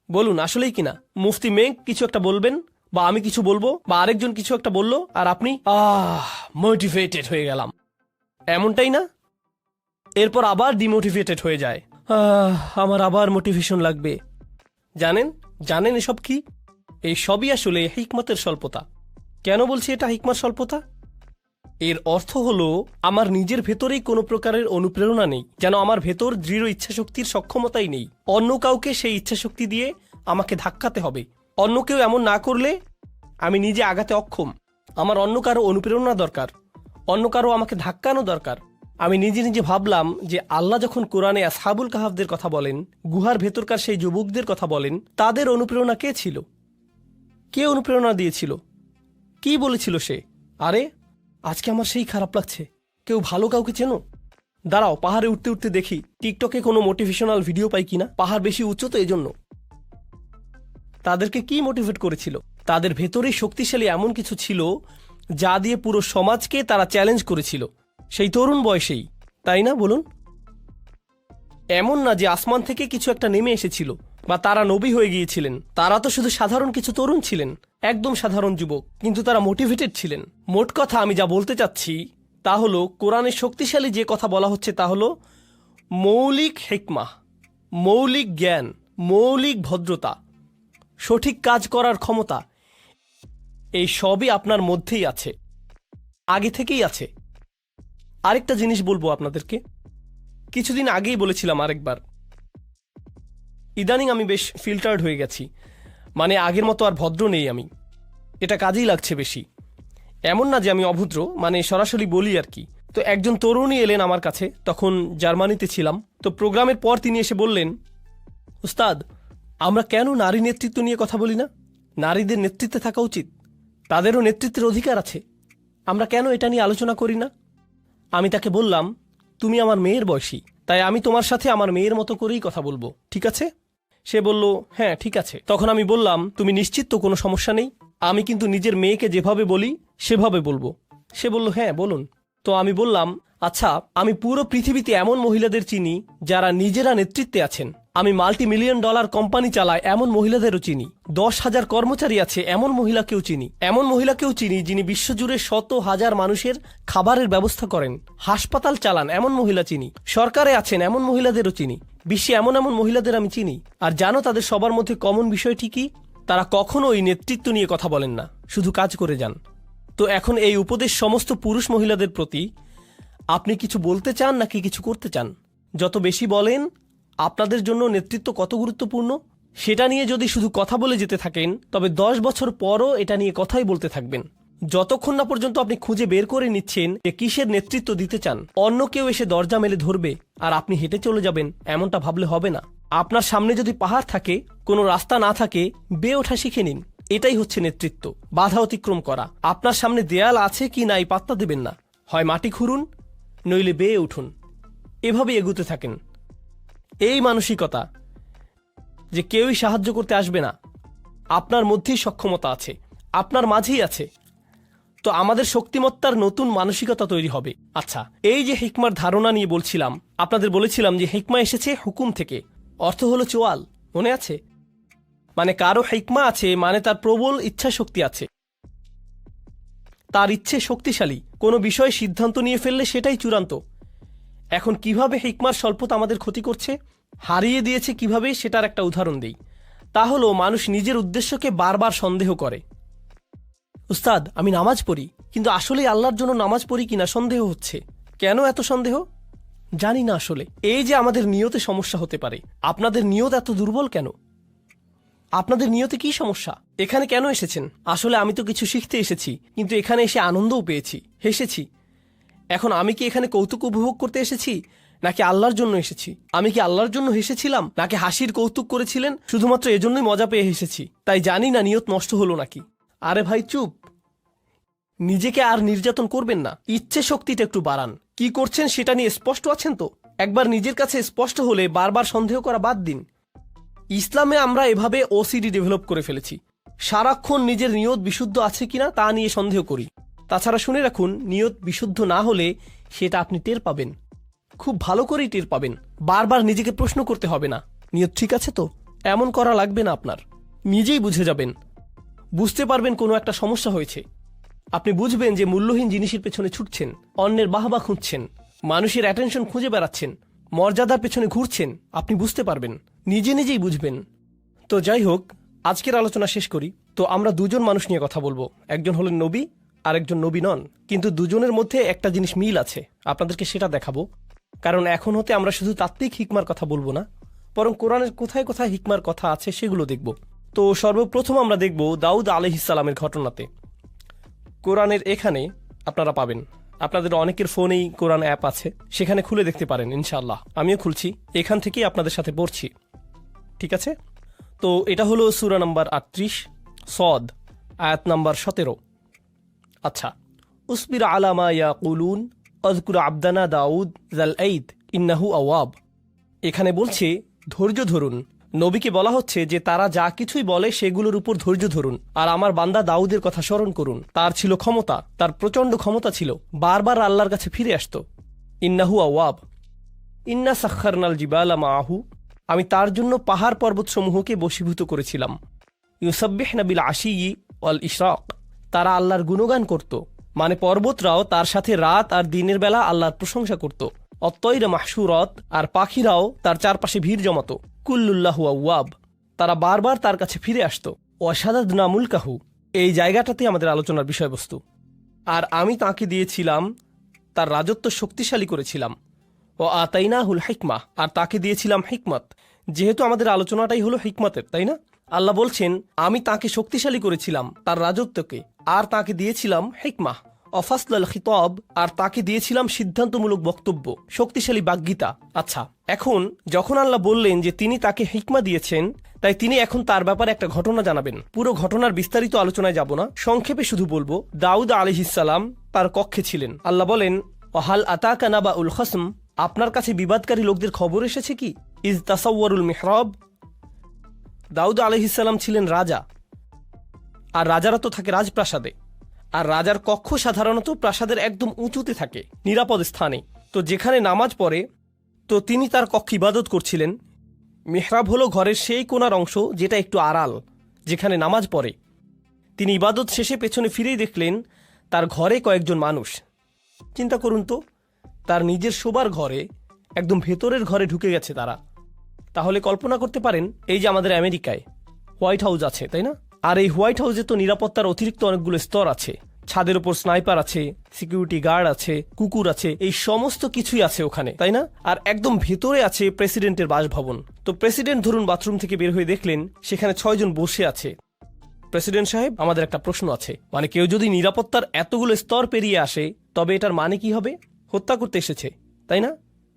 S1: বলুন আসলেই কিনা? মুফতি মেঘ কিছু একটা বলবেন, বা আমি কিছু বলবো, বা আরেকজন কিছু একটা বললো, আর আপনি মোটিভেটেড হয়ে গেলাম, এমনটাই না? এরপর আবার ডিমোটিভেটেড হয়ে যায়, আমার আবার মোটিভেশন লাগবে। জানেন জানেন এসব কি? এই সবই আসলে হিকমতের স্বল্পতা। কেন বলছি এটা হিকমত স্বল্পতা? এর অর্থ হলো আমার নিজের ভেতরেই কোনো প্রকারের অনুপ্রেরণা নেই, যেন আমার ভেতর দৃঢ় ইচ্ছাশক্তির সক্ষমতাই নেই। অন্য কাউকে সেই ইচ্ছাশক্তি দিয়ে আমাকে ধাক্কাতে হবে। অন্য কেউ এমন না করলে আমি নিজে আগাতে অক্ষম। আমার অন্য কারো অনুপ্রেরণা দরকার, অন্য কারো আমাকে ধাক্কানো দরকার। আমি নিজে নিজে ভাবলাম যে আল্লাহ যখন কোরআনে আসহাবুল কাহাফদের কথা বলেন, গুহার ভেতরকার সেই যুবকদের কথা বলেন, তাদের অনুপ্রেরণা কে ছিল? কে অনুপ্রেরণা দিয়েছিল? কি বলেছিল সে? আরে আজকে আমার সেই খারাপ লাগছে। কেউ ভালো কাউকে চেনো? দাঁড়াও, পাহাড়ে উঠতে উঠতে দেখি টিকটকে কোনো মোটিভেশনাল ভিডিও পাই কিনা। পাহাড় বেশি উচ্চ তো এজন্য। তাদেরকে কি মোটিভেট করেছিল? তাদের ভেতরেই শক্তিশালী এমন কিছু ছিল যা দিয়ে পুরো সমাজকে তারা চ্যালেঞ্জ করেছিল, সেই তরুণ বয়সেই, তাই না? বলুন। এমন না যে আসমান থেকে কিছু একটা নেমে এসেছিল বা তারা নবী হয়ে গিয়েছিলেন। তারা তো শুধু সাধারণ কিছু তরুণ ছিলেন, একদম সাধারণ যুবক, কিন্তু তারা মোটিভেটেড ছিলেন। মোট কথা আমি যা বলতে চাচ্ছি তা হলো, কোরআনে শক্তিশালী যে কথা বলা হচ্ছে তা হলো মৌলিক হিকমা, মৌলিক জ্ঞান, মৌলিক ভদ্রতা, সঠিক কাজ করার ক্ষমতা। এই সবই আপনার মধ্যেই আছে, আগে থেকেই আছে। আরেকটা জিনিস বলবো আপনাদেরকে, কিছুদিন আগেই বলেছিলাম আরেকবার, ইদানিং আমি বেশ ফিল্টার্ড হয়ে গেছি, মানে আগের মতো আর ভদ্র নেই আমি। এটা কাজেই লাগছে বেশি। এমন না যে আমি অভদ্র, মানে সরাসরি বলি আর কি। তো একজন তরুণী এলেন আমার কাছে, তখন জার্মানিতে ছিলাম। তো প্রোগ্রামের পর তিনি এসে বললেন, উস্তাদ, আমরা কেন নারী নেতৃত্ব নিয়ে কথা বলি না? নারীদের নেতৃত্বে থাকা উচিত, তাদেরও নেতৃত্বের অধিকার আছে, আমরা কেন এটা নিয়ে আলোচনা করি না? আমি তাকে বললাম, তুমি আমার মেয়ের বয়সী, তাই আমি তোমার সাথে আমার মেয়ের মতো করেই কথা বলবো, ঠিক আছে? সে বলল, হ্যাঁ ঠিক আছে। তখন আমি বললাম, তুমি নিশ্চিত তো কোনো সমস্যা নেই? আমি কিন্তু নিজের মেয়েকে যেভাবে বলি সেভাবে বলবো। সে বলল, হ্যাঁ বলুন। তো আমি বললাম, আচ্ছা, আমি পুরো পৃথিবীতে এমন মহিলাদের চিনি যারা নিজেরা নেতৃত্বে আছেন। আমি $multi-million কোম্পানি চালাই এমন মহিলাদেরও চিনি। 10,000 কর্মচারী আছে এমন মহিলাকেও চিনি। এমন মহিলাকেও চিনি যিনি বিশ্বজুড়ে শত হাজার মানুষের খাবারের ব্যবস্থা করেন। হাসপাতাল চালান এমন মহিলা চিনি। সরকারে আছেন এমন মহিলাদেরও চিনি। বিশ্বে এমন এমন মহিলাদের আমি চিনি। আর জানো তাদের সবার মধ্যে কমন বিষয়টি কি? তারা কখনোই নেতৃত্ব নিয়ে কথা বলেন না, শুধু কাজ করে যান। তো এখন এই উপদেশ সমস্ত পুরুষ মহিলাদের প্রতি, আপনি কিছু বলতে চান নাকি কিছু করতে চান? যত বেশি বলেন আপনাদের জন্য নেতৃত্ব কত গুরুত্বপূর্ণ, সেটা নিয়ে যদি শুধু কথা বলে যেতে থাকেন, তবে 10 বছর পরও এটা নিয়ে কথাই বলতে থাকবেন, যতক্ষণ না পর্যন্ত আপনি খুঁজে বের করে নিচ্ছেন যে কিসের নেতৃত্ব দিতে চান। অন্য কেউ এসে দরজা মেলে ধরবে আর আপনি হেঁটে চলে যাবেন, এমনটা ভাবলে হবে না। আপনার সামনে যদি পাহাড় থাকে, কোনো রাস্তা না থাকে, বেয়ে ওঠা শিখে নিন। এটাই হচ্ছে নেতৃত্ব, বাধা অতিক্রম করা। আপনার সামনে দেয়াল আছে কি নাই পাত্তা দেবেন না, হয় মাটি খুঁড়ুন নইলে বেয়ে উঠুন, এভাবেই এগুতে থাকেন। এই মানসিকতা যে কেউই সাহায্য করতে আসবে না, আপনার মধ্যেই সক্ষমতা আছে, আপনার মাঝেই আছে। তো আমাদের শক্তিমত্তার নতুন মানসিকতা তৈরি হবে। আচ্ছা, এই যে হিকমার ধারণা নিয়ে বলছিলাম, আপনাদের বলেছিলাম যে হিকমা এসেছে হুকুম থেকে, অর্থ হলো চোয়াল, মনে আছে? মানে কারো হিকমা আছে মানে তার প্রবল ইচ্ছা শক্তি আছে, তার ইচ্ছে শক্তিশালী। কোনো বিষয়ে সিদ্ধান্ত নিয়ে ফেললে সেটাই চূড়ান্ত। এখন কিভাবে হিকমার স্বল্পতা আমাদের ক্ষতি করছে, হারিয়ে দিয়েছে কিভাবে, সেটার একটা উদাহরণ দেই। তা হলো মানুষ নিজের উদ্দেশ্যকে বারবার সন্দেহ করে। উস্তাদ, আমি নামাজ পড়ি, কিন্তু আসলে আল্লাহর জন্য নামাজ পড়ি কিনা সন্দেহ হচ্ছে। কেন এত সন্দেহ? জানি না আসলে। এই যে আমাদের নিয়তে সমস্যা হতে পারে। আপনাদের নিয়ত এত দুর্বল কেন? আপনাদের নিয়তে কি সমস্যা? এখানে কেন এসেছেন? আসলে আমি তো কিছু শিখতে এসেছি, কিন্তু এখানে এসে আনন্দও পেয়েছি, হেসেছি। এখন আমি কি এখানে কৌতুক উপভোগ করতে এসেছি নাকি আল্লাহর জন্য এসেছি? আমি কি আল্লাহর জন্য হেসেছিলাম নাকি হাসির কৌতুক করেছিলেন শুধুমাত্র এজন্যই মজা পেয়ে হেসেছি? তাই জানি না নিয়ত নষ্ট হলো নাকি। আরে ভাই চুপ, নিজেকে আর নির্যাতন করবেন না, ইচ্ছে শক্তিটা একটু বাড়ান। কি করছেন সেটা নিয়ে স্পষ্ট আছেন তো? একবার নিজের কাছে স্পষ্ট হলে বারবার সন্দেহ করা বাদ দিন। ইসলামে আমরা এভাবে ওসিডি ডেভেলপ করে ফেলেছি, সারাক্ষণ নিজের নিয়ত বিশুদ্ধ আছে কিনা তা নিয়ে সন্দেহ করি। তাছাড়া শুনে রাখুন, নিয়ত বিশুদ্ধ না হলে সেটা আপনি টের পাবেন, খুব ভালো করেই টের পাবেন। বারবার নিজেকে প্রশ্ন করতে হবে না, নিয়ত ঠিক আছে তো, এমন করা লাগবে না আপনার। নিজেই বুঝে যাবেন, বুঝতে পারবেন কোনো একটা সমস্যা হয়েছে। আপনি বুঝবেন যে মূল্যহীন জিনিসের পেছনে ছুটছেন, অন্যের বাহবা খুঁজছেন, মানুষের অ্যাটেনশন খুঁজে বেড়াচ্ছেন, মর্যাদার পেছনে ঘুরছেন। আপনি বুঝতে পারবেন, নিজে নিজেই বুঝবেন। তো যাই হোক, আজকের আলোচনা শেষ করি। তো আমরা দুজন মানুষ নিয়ে কথা বলবো, একজন হলেন নবী আর একজন নবী নন, কিন্তু দুজনের মধ্যে একটা জিনিস মিল আছে, আপনাদেরকে সেটা দেখাবো। কারণ এখন হতে আমরা শুধু তাত্ত্বিক হিকমার কথা বলবো না, বরং কোরআনের কোথায় কোথায় হিকমার কথা আছে সেগুলো দেখব। তো সর্বপ্রথম আমরা দেখব দাউদ আলাইহিসসালামের ঘটনাতে। কোরআনের এখানে আপনারা পাবেন, আপনাদের অনেকের ফোনেই কোরআন অ্যাপ আছে, সেখানে খুলে দেখতে পারেন ইনশাআল্লাহ। আমিও খুলছি, এখান থেকেই আপনাদের সাথে পড়ছি, ঠিক আছে? তো এটা হলো সূরা নাম্বার ৩৮ সদ, আয়াত নাম্বার ১৭। আচ্ছা, উসবির আলা মা ইয়াকুলুন আযকুর আবদানা দাউদ যাল আইদ ইন্নাহু আওয়াব। এখানে বলছে ধৈর্য ধরুন। নবীকে বলা হচ্ছে যে তারা যা কিছুই বলে সেগুলোর উপর ধৈর্য ধরুন, আর আমার বান্দা দাউদের কথা স্মরণ করুন। তার ছিল ক্ষমতা, তার প্রচণ্ড ক্ষমতা ছিল, বারবার আল্লাহর কাছে ফিরে আসত। ইন্নাহু আওয়াব। ইন্না সাখখারনাল জিবালা মাআহু, আমি তার জন্য পাহাড় পর্বতসমূহকে বশীভূত করেছিলাম। ইউসাব্বিহনা বিল আশিয়্যি ওয়াল ইশরাক, তারা আল্লাহর গুণগান করত, মানে পর্বতরাও তার সাথে রাত আর দিনের বেলা আল্লাহর প্রশংসা করত। অত্তয়রা মাহশুরত, আর পাখিরাও তার চারপাশে ভিড় জমাত। কুল্লুল্লাহু আওয়াব, তারা বারবার তার কাছে ফিরে আসত। ওয়াশাদাদনা মুলকাহু, এই জায়গাটাতে আমাদের আলোচনার বিষয়বস্তু। আর আমি তাকে দিয়েছিলাম, তার রাজত্ব শক্তিশালী করেছিলাম। ও আতাইনাহুল হিকমা, আর তাকে দিয়েছিলাম হিকমত। যেহেতু আমাদের আলোচনাটাই হলো হিকমতের, তাই না? আল্লাহ বলছেন আমি তাকে শক্তিশালী করেছিলাম, তার রাজত্বকে, আর তাকে দিয়েছিলাম হিকমা অফাসলাল খিতাব, আর তাকে দিয়েছিলাম সিদ্ধান্তমূলক বক্তব্য, শক্তিশালী বাগ্যিতা। আচ্ছা, এখন যখন আল্লাহ বললেন যে তিনি তাকে হিকমা দিয়েছেন, তাই তিনি এখন তার ব্যাপারে একটা ঘটনা জানাবেন। পুরো ঘটনার বিস্তারিত আলোচনায় যাব না, সংক্ষেপে শুধু বলবো দাউদ আলাইহিসসালাম তার কক্ষে ছিলেন। আল্লাহ বলেন ওয়াহাল আতাকা নাবাউল খসম, আপনার কাছে বিবাদকারী লোকদের খবর এসেছে কি? ইজ তাসাওয়ারুল মিহরাব, দাউদ আলাইহিসসালাম ছিলেন রাজা, আর রাজারা তো থাকে রাজপ্রাসাদে, আর রাজার কক্ষ সাধারণত প্রাসাদের একদম উঁচুতে থাকে, নিরাপদ স্থানে। তো যেখানে নামাজ পড়ে, তো তিনি তার কক্ষে ইবাদত করছিলেন। মিহরাব হলো ঘরের সেই কোণার অংশ যেটা একটু আড়াল, যেখানে নামাজ পড়ে। তিনি ইবাদত শেষে পেছনে ফিরেই দেখলেন তার ঘরে কয়েকজন মানুষ। চিন্তা করুন তো, তার নিজের শোবার ঘরে, একদম ভেতরের ঘরে ঢুকে গেছে তারা। তাহলে কল্পনা করতে পারেন, এই যে আমাদের আমেরিকায় হোয়াইট হাউস আছে, তাই না? আর এই হোয়াইট হাউসে তো নিরাপত্তার অতিরিক্ত অনেকগুলো স্তর আছে। ছাদের উপর স্নাইপার আছে, সিকিউরিটি গার্ড আছে, কুকুর আছে, এই সমস্ত কিছুই আছে ওখানে, তাই না? আর একদম ভেতরে আছে প্রেসিডেন্টের বাসভবন। তো প্রেসিডেন্ট ধরুন বাথরুম থেকে বের হয়ে দেখলেন সেখানে 6 জন বসে আছে। প্রেসিডেন্ট সাহেব, আমাদের একটা প্রশ্ন আছে, মানে কেউ যদি নিরাপত্তার এতগুলো স্তর পেরিয়ে আসে, তবে এটার মানে কি হবে? হত্যা করতে এসেছে, তাই না?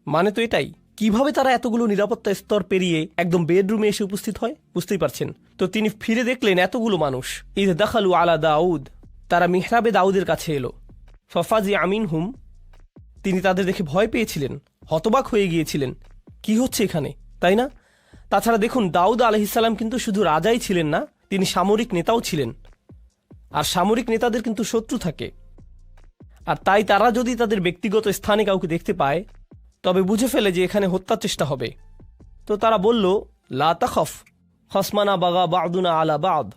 S1: মানে তো এটাই। কিভাবে তারা এতগুলো নিরাপত্তা স্তর পেরিয়ে একদম বেডরুমে এসে উপস্থিত হয়, বুঝতেই পারছেন। তো তিনি ফিরে দেখলেন এতগুলো মানুষ। ইদ দাখালু আলা দাউদ, তারা মিহরাবে দাউদের কাছে এলো। ফাফাজি আমিন হুম, তিনি তাদের দেখে ভয় পেয়েছিলেন, হতবাক হয়ে গিয়েছিলেন, কি হচ্ছে এখানে, তাই না? তাছাড়া দেখুন, দাউদ আলাইহিসসালাম কিন্তু শুধু রাজাই ছিলেন না, তিনি সামরিক নেতাও ছিলেন। আর সামরিক নেতাদের কিন্তু শত্রু থাকে, আর তাই তারা যদি তাদের ব্যক্তিগত স্থানে কাউকে দেখতে পায়, তবে বুঝে ফেলে যে এখানে হত্যার চেষ্টা হবে। তো তারা বলল লা তাখফ খসমানা বাগা বাদুনা আলা বাদ,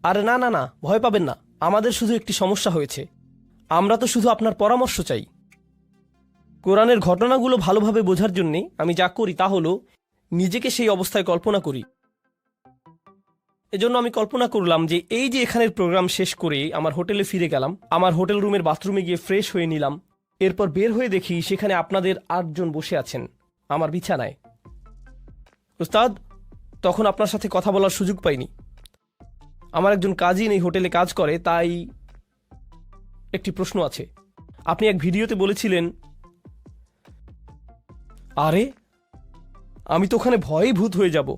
S1: আরে না না না, ভয় পাবেন না, আমাদের শুধু একটি সমস্যা হয়েছে, আমরা তো শুধু আপনার পরামর্শ চাই। কোরআনের ঘটনাগুলো ভালোভাবে বোঝার জন্যে আমি যা করি তা হলো নিজেকে সেই অবস্থায় কল্পনা করি। এজন্য আমি কল্পনা করলাম যে এই যে এখানের প্রোগ্রাম শেষ করে আমার হোটেলে ফিরে গেলাম, আমার হোটেল রুমের বাথরুমে গিয়ে ফ্রেশ হয়ে নিলাম, এরপর বের হয়ে দেখি সেখানে আপনাদের 8 জন বসে আছেন আমার বিছানায়। উস্তাদ, তখন আপনার সাথে কথা বলার সুযোগ পাইনি। আমার একজন কাজিন এই হোটেলে কাজ করে, তাই একটি প্রশ্ন আছে। আপনি এক ভিডিওতে বলেছিলেন, আরে আমি তো ওখানে ভয়েই ভূত হয়ে যাব।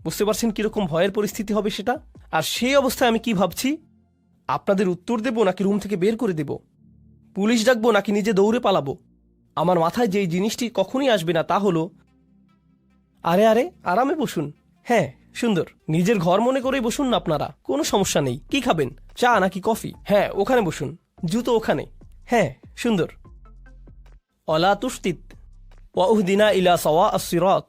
S1: বুঝতে পারছেন কিরকম ভয়ের পরিস্থিতি হবে সেটা? আর সেই অবস্থায় আমি কি ভাবছি, আপনাদের উত্তর দেব নাকি রুম থেকে বের করে দেব, পুলিশ ডাকবো নাকি নিজে দৌড়ে পালাবো। আমার মাথায় যেই জিনিসটি কখনই আসবে না তা হলো আরে আরে, আরামে বসুন। হ্যাঁ, সুন্দর। নিজের ঘর মনে করেই বসুন না আপনারা, কোনো সমস্যা নেই। কি খাবেন, চা নাকি কফি? হ্যাঁ, ওখানে বসুন, জুতো ওখানে। হ্যাঁ, সুন্দর। অলা তুস্তিত ওয়াউহদিনা ইলা সাওয়া আস-সিরাত।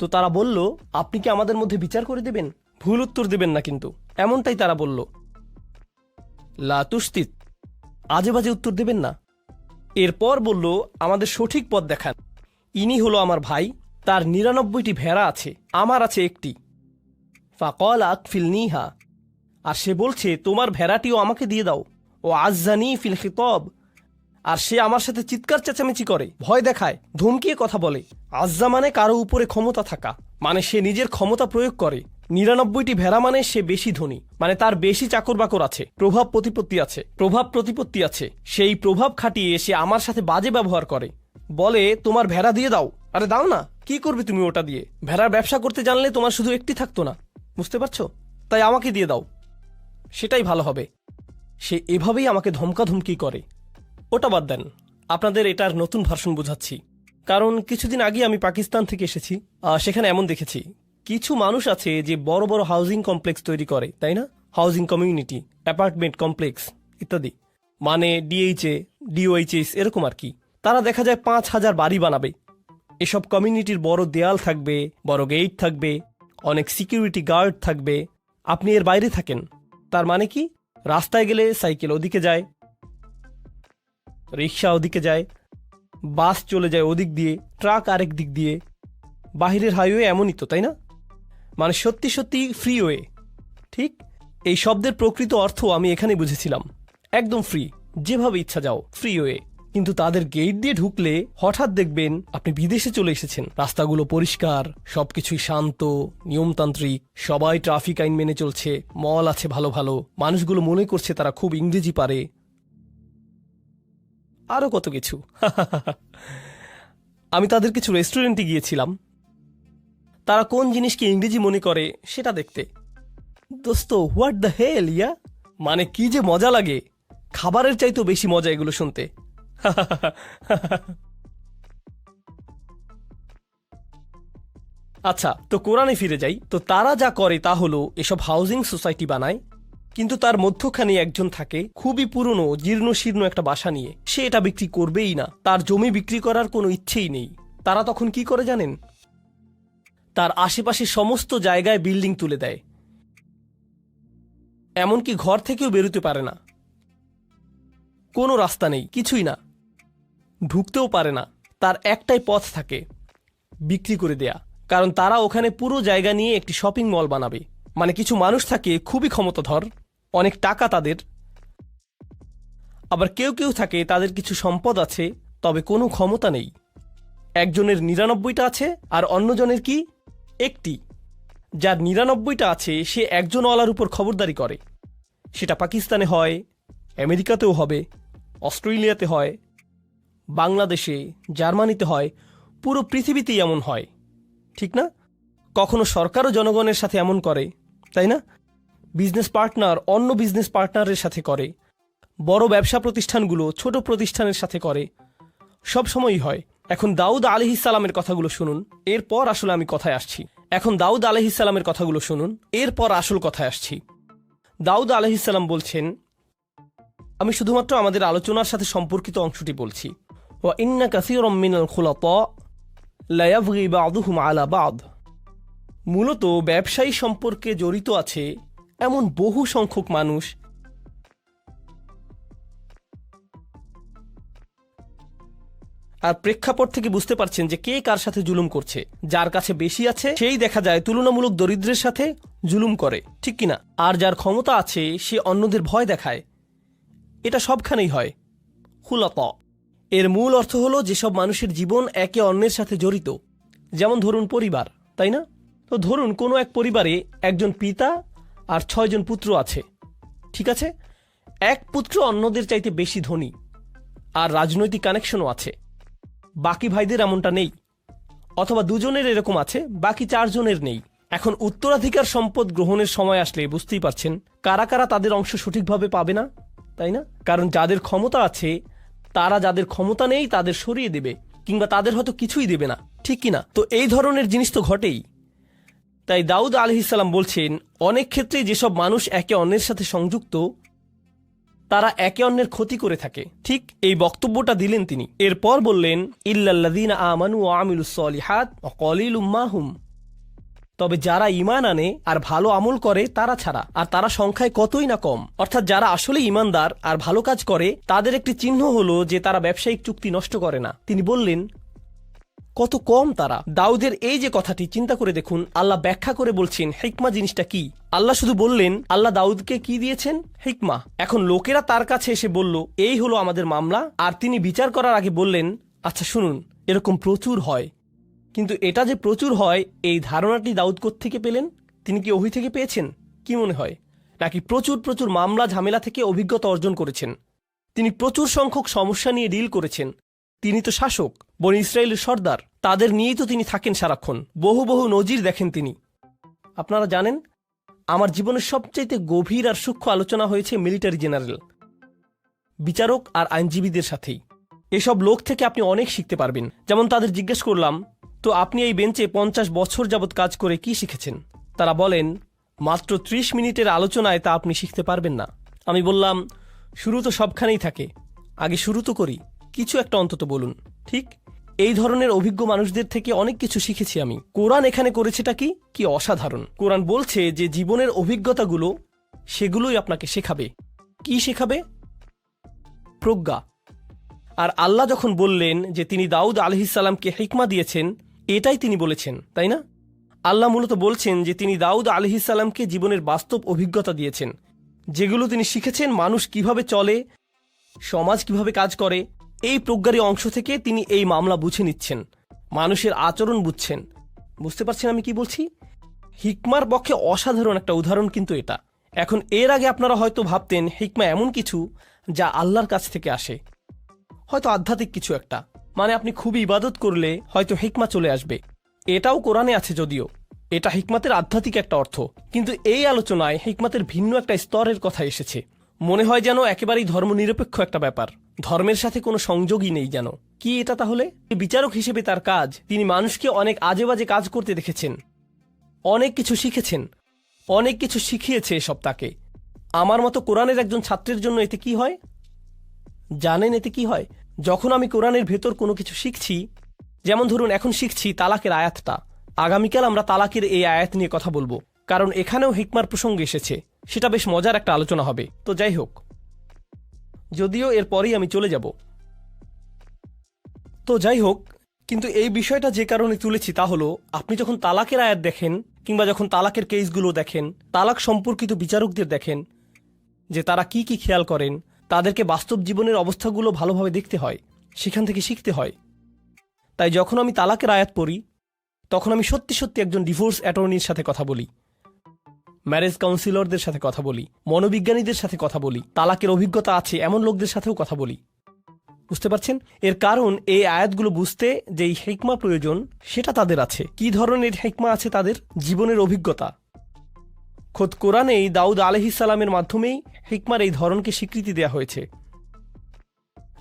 S1: তো তারা বলল, আপনি কি আমাদের মধ্যে বিচার করে দেবেন? ভুল উত্তর দেবেন না কিন্তু, এমনটাই তারা বলল। লা তুস্তিত, আজে বাজে উত্তর দেবেন না। এরপর বলল, আমাদের সঠিক পথ দেখান। ইনি হলো আমার ভাই, তার ৯৯টি ভেড়া আছে, আমার আছে একটি। ফাকল আকফিলনিহা, আর সে বলছে তোমার ভেড়াটিও আমাকে দিয়ে দাও। ও আজ্জানি ফিল খিতব, আর সে আমার সাথে চিৎকার চেঁচামেচি করে, ভয় দেখায়, ধমকিয়ে কথা বলে। আজ্জা মানে কারো উপরে ক্ষমতা থাকা, মানে সে নিজের ক্ষমতা প্রয়োগ করে। ৯৯টি ভেড়া মানে সে বেশি ধনী, মানে তার বেশি চাকর বাকর আছে, প্রভাব প্রতিপত্তি আছে। সেই প্রভাব খাটিয়ে সে আমার সাথে বাজে ব্যবহার করে, বলে তোমার ভেড়া দিয়ে দাও। আরে দাও না, কি করবে তুমি ওটা দিয়ে? ভেড়ার ব্যবসা করতে জানলে তোমার শুধু একটি থাকতো না, বুঝতে পারছো? তাই আমাকে দিয়ে দাও, সেটাই ভালো হবে। সে এভাবেই আমাকে ধমকাধমকি করে। ওটা বাদ দেন, আপনাদের এটার নতুন ভার্সন বোঝাচ্ছি। কারণ কিছুদিন আগে আমি পাকিস্তান থেকে এসেছি, সেখানে এমন দেখেছি কিছু মানুষ আছে যে বড় বড় হাউজিং কমপ্লেক্স তৈরি করে, তাই না? হাউজিং কমিউনিটি, অ্যাপার্টমেন্ট কমপ্লেক্স ইত্যাদি, মানে ডিএইচএ, ডিওএইচএস এরকম আর কি। তারা দেখা যায় ৫,০০০ বাড়ি বানাবে। এসব কমিউনিটির বড় দেয়াল থাকবে, বড় গেট থাকবে, অনেক সিকিউরিটি গার্ড থাকবে। আপনি এর বাইরে থাকেন, তার মানে কি? রাস্তায় গেলে সাইকেল ওদিকে যায়, রিক্সা ওদিকে যায়, বাস চলে যায় ওদিক দিয়ে, ট্রাক আরেক দিক দিয়ে। বাহিরের হাইওয়ে এমনই তো, তাই না? মানে সত্যি সত্যি ফ্রিওয়ে। ঠিক এই শব্দের প্রকৃত অর্থ আমি এখানে বুঝেছিলাম, একদম ফ্রি, যেভাবে ইচ্ছা যাও, ফ্রিওয়ে। কিন্তু তাদের গেট দিয়ে ঢুকলে হঠাৎ দেখবেন আপনি বিদেশে চলে এসেছেন। রাস্তাগুলো পরিষ্কার, সবকিছুই শান্ত, নিয়মতান্ত্রিক, সবাই ট্রাফিক আইন মেনে চলছে, মল আছে ভালো ভালো, মানুষগুলো মনে করছে তারা খুব ইংরেজি পারে, আরো কত কিছু। আমি তাদের কিছু রেস্টুরেন্টে গিয়েছিলাম, তারা কোন জিনিসকে ইংরেজি মনে করে সেটা দেখতে। দোস্ত, হোয়াট দ্য হেল ইয়া, মানে কি যে মজা লাগে, খাবারের চাইতেও বেশি মজা এগুলো শুনতে। আচ্ছা, তো কোরআনে ফিরে যাই। তো তারা যা করে তা হলো এসব হাউজিং সোসাইটি বানায়, কিন্তু তার মধ্যখানে একজন থাকে খুবই পুরনো জীর্ণ শীর্ণ একটা বাসা নিয়ে। সে এটা বিক্রি করবেই না, তার জমি বিক্রি করার কোনো ইচ্ছেই নেই। তারা তখন কি করে জানেন? তার আশেপাশে সমস্ত জায়গায় বিল্ডিং তুলে দেয়, এমনকি ঘর থেকেও বেরোতে পারে না, কোনো রাস্তা নেই, কিছুই না, ঢুকতেও পারে না। তার একটাই পথ থাকে, বিক্রি করে দেয়া। কারণ তারা ওখানে পুরো জায়গা নিয়ে একটি শপিং মল বানাবে। মানে কিছু মানুষ থাকে খুবই ক্ষমতাধর, অনেক টাকা তাদের, আবার কেউ কেউ থাকে তাদের কিছু সম্পদ আছে তবে কোনো ক্ষমতা নেই। একজনের ৯৯টা আছে আর অন্যজনের কি একটি। যার ৯৯টা আছে সে একজনওয়ালার উপর খবরদারি করে। সেটা পাকিস্তানে হয়, আমেরিকাতেও হবে, অস্ট্রেলিয়াতে হয়, বাংলাদেশে, জার্মানিতে হয়, পুরো পৃথিবীতেই এমন হয়, ঠিক না? কখনো সরকারও জনগণের সাথে এমন করে, তাই না? বিজনেস পার্টনার অন্য বিজনেস পার্টনারের সাথে করে, বড় ব্যবসা প্রতিষ্ঠানগুলো ছোট প্রতিষ্ঠানের সাথে করে, সব সময়ই হয়। এখন দাউদ আলাইহিসসালামের কথাগুলো শুনুন, এরপর আসলে আমি কথায় আসছি। এখন দাউদ আলাইহিসসালামের কথাগুলো শুনুন, এরপর আসল কথায় আসছি। দাউদ আলাইহিসসালাম বলছেন, আমি শুধুমাত্র আমাদের আলোচনার সাথে সম্পর্কিত অংশটি বলছি। ওয়া ইন্না কাসীরাম মিনাল খুলাতা লা ইয়াবগি বা'দুহুম আলা বা'দ। মূলত ব্যবসায়ী সম্পর্কে জড়িত আছে এমন বহু সংখ্যক মানুষ আর প্রেক্ষাপট থেকে বুঝতে পারছেন যে কে কার সাথে জুলুম করছে। যার কাছে বেশি আছে সেই দেখা যায় তুলনামূলক দরিদ্রের সাথে জুলুম করে, ঠিক কিনা? আর যার ক্ষমতা আছে সে অন্যদের ভয় দেখায়। এটা সবখানেই হয়। খুলাতা এর মূল অর্থ হলো যেসব মানুষের জীবন একে অন্যের সাথে জড়িত। যেমন ধরুন পরিবার, তাই না? তো ধরুন কোনো এক পরিবারে একজন পিতা আর ৬ জন পুত্র আছে, ঠিক আছে? এক পুত্র অন্যদের চাইতে বেশি ধনী আর রাজনৈতিক কানেকশনও আছে, বাকি ভাইদের এমনটা নেই। অথবা দুজনের এরকম আছে, বাকি ৪ জনের নেই। এখন উত্তরাধিকার সম্পদ গ্রহণের সময় আসলে বুঝতেই পারছেন কারা কারা তাদের অংশ সঠিকভাবে পাবে না, তাই না? কারণ যাদের ক্ষমতা আছে তারা যাদের ক্ষমতা নেই তাদের সরিয়ে দেবে, কিংবা তাদের হয়তো কিছুই দেবে না, ঠিক কিনা? তো এই ধরনের জিনিস তো ঘটেই। তাই দাউদ আলাইহিসসালাম বলছেন, অনেক ক্ষেত্রে যেসব মানুষ একে অন্যের সাথে সংযুক্ত তারা একে অন্যের ক্ষতি করে থাকে। ঠিক এই বক্তব্যটা দিলেন তিনি। এরপর বললেন, ইল্লাল্লাযীনা আমানু ওয়া আমিলুস সলিহাত ওয়া কলিলুম মা হুম। তবে যারা ঈমান আনে আর ভালো আমল করে তারা ছাড়া, আর তারা সংখ্যায় কতই না কম। অর্থাৎ যারা আসলে ঈমানদার আর ভালো কাজ করে তাদের একটি চিহ্ন হলো যে তারা ব্যবসায়িক চুক্তি নষ্ট করে না। তিনি বললেন, কত কম তারা। দাউদের এই যে কথাটি চিন্তা করে দেখুন, আল্লাহ ব্যাখ্যা করে বলছেন হিকমা জিনিসটা কি। আল্লাহ শুধু বললেন, আল্লাহ দাউদকে কি দিয়েছেন? হিকমা। এখন লোকেরা তার কাছে এসে বলল, এই হলো আমাদের মামলা, আর তিনি বিচার করার আগে বললেন, আচ্ছা শুনুন, এরকম প্রচুর হয়। কিন্তু এটা যে প্রচুর হয় এই ধারণাটি দাউদ কোত্থেকে পেলেন? তিনি কি ওহী থেকে পেয়েছেন? কি মনে হয়? নাকি প্রচুর প্রচুর মামলা ঝামেলা থেকে অভিজ্ঞতা অর্জন করেছেন? তিনি প্রচুর সংখ্যক সমস্যা নিয়ে ডিল করেছেন। তিনি তো শাসক, বনি ইসরায়েলের সর্দার, তাদের নিয়েই তো তিনি থাকেন সারাক্ষণ। বহু বহু নজির দেখেন তিনি। আপনারা জানেন, আমার জীবনের সবচাইতে গভীর আর সূক্ষ্ম আলোচনা হয়েছে মিলিটারি জেনারেল, বিচারক আর আইনজীবীদের সাথেই। এসব লোক থেকে আপনি অনেক শিখতে পারবেন। যেমন তাদের জিজ্ঞেস করলাম, তো আপনি এই বেঞ্চে 50 বছর যাবৎ কাজ করে কি শিখেছেন? তারা বলেন, মাত্র 30 মিনিটের আলোচনায় তা আপনি শিখতে পারবেন না। আমি বললাম, শুরু তো সবখানেই থাকে, আগে শুরু তো করি, কিছু একটা অন্তত বলুন। ঠিক এই ধরনের অভিজ্ঞ মানুষদের থেকে অনেক কিছু শিখেছি আমি। কোরআন এখানে করেছেটা কি অসাধারণ। কোরআন বলছে যে জীবনের অভিজ্ঞতাগুলো সেগুলোই আপনাকে শেখাবে। কি শেখাবে? প্রজ্ঞা। আর আল্লাহ যখন বললেন যে তিনি দাউদ আলাইহিসসালামকে হিকমা দিয়েছেন, এটাই তিনি বলেছেন, তাই না? আল্লাহ মূলত বলছেন যে তিনি দাউদ আলাইহিসসালামকে জীবনের বাস্তব অভিজ্ঞতা দিয়েছেন, যেগুলো তিনি শিখেছেন মানুষ কিভাবে চলে, সমাজ কিভাবে কাজ করে। এই প্রজ্ঞারই অংশ থেকে তিনি এই মামলা বুঝে নিচ্ছেন, মানুষের আচরণ বুঝছেন। বুঝতে পারছেন আমি কি বলছি? হিকমার পক্ষে অসাধারণ একটা উদাহরণ কিন্তু এটা। এখন এর আগে আপনারা হয়তো ভাবতেন হিকমা এমন কিছু যা আল্লাহর কাছ থেকে আসে, হয়তো আধ্যাত্মিক কিছু একটা, মানে আপনি খুবই ইবাদত করলে হয়তো হিকমা চলে আসবে। এটাও কোরআনে আছে যদিও, এটা হিকমাতের আধ্যাত্মিক একটা অর্থ। কিন্তু এই আলোচনায় হিকমাতের ভিন্ন একটা স্তরের কথা এসেছে। মনে হয় যেন একেবারেই ধর্মনিরপেক্ষ একটা ব্যাপার, ধর্মের সাথে কোনো সংযোগই নেই যেন। কি এটা তাহলে? বিচারক হিসেবে তার কাজ, তিনি মানুষকে অনেক আজে বাজে কাজ করতে দেখেছেন, অনেক কিছু শিখেছেন, অনেক কিছু শিখিয়েছে এসব তাকে। আমার মতো কোরআনের একজন ছাত্রের জন্য এতে কি হয় জানেন? এতে কি হয়, যখন আমি কোরআনের ভেতর কোনো কিছু শিখছি, যেমন ধরুন এখন শিখছি তালাকের আয়াতটা, আগামীকাল আমরা তালাকের এই আয়াত নিয়ে কথা বলবো, কারণ এখানেও হিকমার প্রসঙ্গ এসেছে। সেটা বেশ মজার একটা আলোচনা হবে। তো যাই হোক, যদিও এরপরেই আমি চলে যাব। তো যাই হোক, কিন্তু এই বিষয়টা যে কারণে তুলেছি তা হলো, আপনি যখন তালাকের আয়াত দেখেন কিংবা যখন তালাকের কেসগুলো দেখেন, তালাক সম্পর্কিত বিচারকদের দেখেন যে তারা কি কি খেয়াল করেন, তাদেরকে বাস্তব জীবনের অবস্থাগুলো ভালোভাবে দেখতে হয়, সেখান থেকে শিখতে হয়। তাই যখন আমি তালাকের আয়াত পড়ি, তখন আমি সত্যি সত্যি একজন ডিভোর্স অ্যাটর্নির সাথে কথা বলি, ম্যারেজ কাউন্সিলরদের সাথে কথা বলি, মনোবিজ্ঞানীদের সাথে কথা বলি, তালাকের অভিজ্ঞতা আছে এমন লোকদের সাথেও কথা বলি। বুঝতে পারছেন? এর কারণ এই আয়াতগুলো বুঝতে যেই হিকমা প্রয়োজন সেটা তাদের আছে। কি ধরনের হিকমা আছে তাদের? জীবনের অভিজ্ঞতা। খোদ কোরআনেই দাউদ আলাইহিসসালামের মাধ্যমেই হিকমার এই ধরনকে স্বীকৃতি দেওয়া হয়েছে।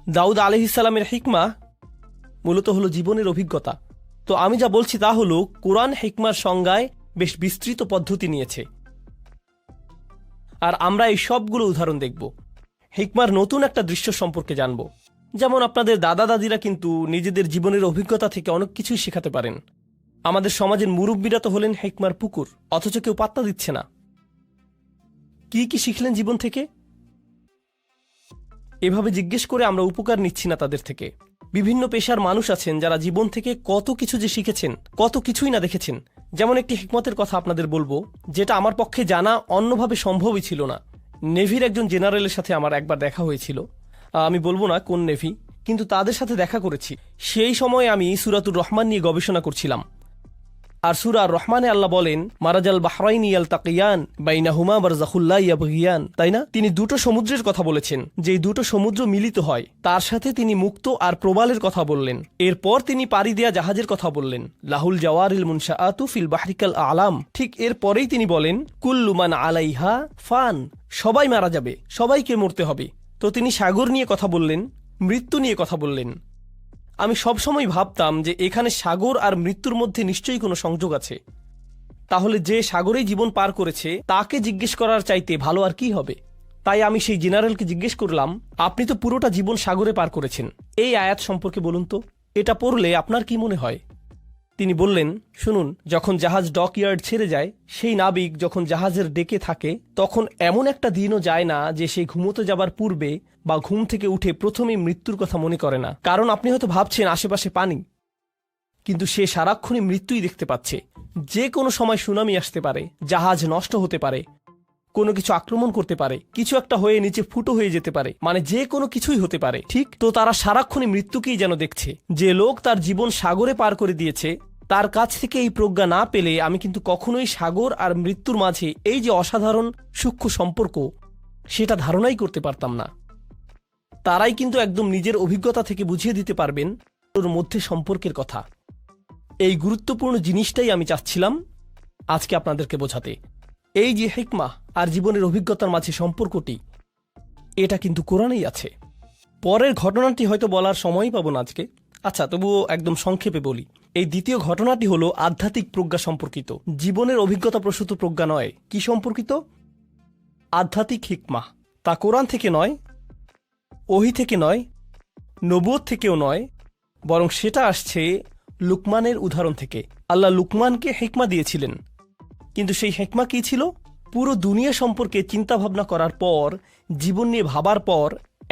S1: দাউদ আলাইহিসসালামের হিকমা মূলত হলো জীবনের অভিজ্ঞতা। তো আমি যা বলছি তা হলো, কোরআন হিকমার সংজ্ঞায় বেশ বিস্তৃত পদ্ধতি নিয়েছে, আর আমরা এই সবগুলো উদাহরণ দেখব। হিকমার নতুন একটা দৃশ্য সম্পর্কে জানব। যেমন আপনাদের দাদা দাদিরা কিন্তু নিজেদের জীবনের অভিজ্ঞতা থেকে অনেক কিছুই শেখাতে পারেন। আমাদের সমাজের মুরব্বীরা তো হলেন হিকমার পুকুর, অথচ কেউ পাত্তা দিচ্ছে না। কি কি শিখলেন জীবন থেকে? এভাবে জিজ্ঞেস করে আমরা উপকার নিচ্ছি না তাদের থেকে। বিভিন্ন পেশার মানুষ আছেন যারা জীবন থেকে কত কিছু যে শিখেছেন, কত কিছুই না দেখেছেন। যেমন একটি হিকমতের কথা আপনাদের বলবো, যেটা আমার পক্ষে জানা অন্যভাবে সম্ভবই ছিল না। নেভির একজন জেনারেলের সাথে আমার একবার দেখা হয়েছিল। আমি বলবো না কোন নেভি, কিন্তু তাদের সাথে দেখা করেছি। সেই সময় আমি সূরাতুর রহমান নিয়ে গবেষণা করছিলাম। আর সূরা রহমানে আল্লাহ বলেন, মারাজাল বাহরাইনি ইয়ালতাকিয়ান বাইনাহুমা বারযাখুল লা ইয়াবগিয়ান, তাই না? তিনি দুটো সমুদ্রের কথা বলেছেন, যেই দুটো সমুদ্র মিলিত হয়। তার সাথে তিনি মুক্ত আর প্রবালের কথা বললেন। এরপর তিনি পাড়ি দেয়া জাহাজের কথা বললেন, লাহুল জাওয়ারিল মুনশাআতু ফিল বাহরিকাল আলাম। ঠিক এরপরেই তিনি বলেন, কুল্লু মান আলাইহা ফান, সবাই মারা যাবে, সবাইকে মরতে হবে। তো তিনি সাগর নিয়ে কথা বললেন, মৃত্যু নিয়ে কথা বললেন। আমি সবসময় ভাবতাম যে এখানে সাগর আর মৃত্যুর মধ্যে নিশ্চয়ই কোনো সংযোগ আছে। তাহলে যে সাগরেই জীবন পার করেছে তাকে জিজ্ঞেস করার চাইতে ভালো আর কি হবে। তাই আমি সেই জেনারেলকে জিজ্ঞেস করলাম, আপনি তো পুরোটা জীবন সাগরে পার করেছেন, এই আয়াত সম্পর্কে বলুন তো, এটা পড়লে আপনার কি মনে হয়? তিনি বললেন, শুনুন, যখন জাহাজ ডকইয়ার্ড ছেড়ে যায়, সেই নাবিক যখন জাহাজের ডেকে থাকে, তখন এমন একটা দিনও যায় না যে সে ঘুমোতে যাবার পূর্বে বা ঘুম থেকে উঠে প্রথমেই মৃত্যুর কথা মনে করে না। কারণ আপনি হয়তো ভাবছেন আশেপাশে পানি, কিন্তু সে সারাক্ষণই মৃত্যুই দেখতে পাচ্ছে। যে কোনো সময় সুনামি আসতে পারে, জাহাজ নষ্ট হতে পারে, কোনো কিছু আক্রমণ করতে পারে, কিছু একটা হয়ে নিচে ফুটো হয়ে যেতে পারে, মানে যে কোনো কিছুই হতে পারে। ঠিক তো তারা সারাক্ষণই মৃত্যুকেই যেন দেখছে। যে লোক তার জীবন সাগরে পার করে দিয়েছে, তার কাছ থেকে এই প্রজ্ঞা না পেলে আমি কিন্তু কখনোই সাগর আর মৃত্যুর মাঝে এই যে অসাধারণ সূক্ষ্ম সম্পর্ক, সেটা ধারণাই করতে পারতাম না। তারাই কিন্তু একদম নিজের অভিজ্ঞতা থেকে বুঝিয়ে দিতে পারবেন ওর মধ্যে সম্পর্কের কথা। এই গুরুত্বপূর্ণ জিনিসটাই আমি চাচ্ছিলাম আজকে আপনাদেরকে বোঝাতে। এই যে হিকমা আর জীবনের অভিজ্ঞতার মাঝে সম্পর্কটি, এটা কিন্তু কোরআনেই আছে। পরের ঘটনাটি হয়তো বলার সময়ই পাবো না আজকে। আচ্ছা, তবুও একদম সংক্ষেপে বলি। এই দ্বিতীয় ঘটনাটি হলো আধ্যাত্মিক প্রজ্ঞা সম্পর্কিত, জীবনের অভিজ্ঞতা প্রসূত প্রজ্ঞা নয়। কি সম্পর্কিত? আধ্যাত্মিক হিকমা। তা কোরআন থেকে নয়, ওহী থেকে নয়, নবুয়ত থেকেও নয়, বরং সেটা আসছে লুকমানের উদাহরণ থেকে। আল্লাহ লুকমানকে হিকমা দিয়েছিলেন, কিন্তু সেই হিকমা কি ছিল? পুরো দুনিয়া সম্পর্কে চিন্তাভাবনা করার পর, জীবন নিয়ে ভাবার পর,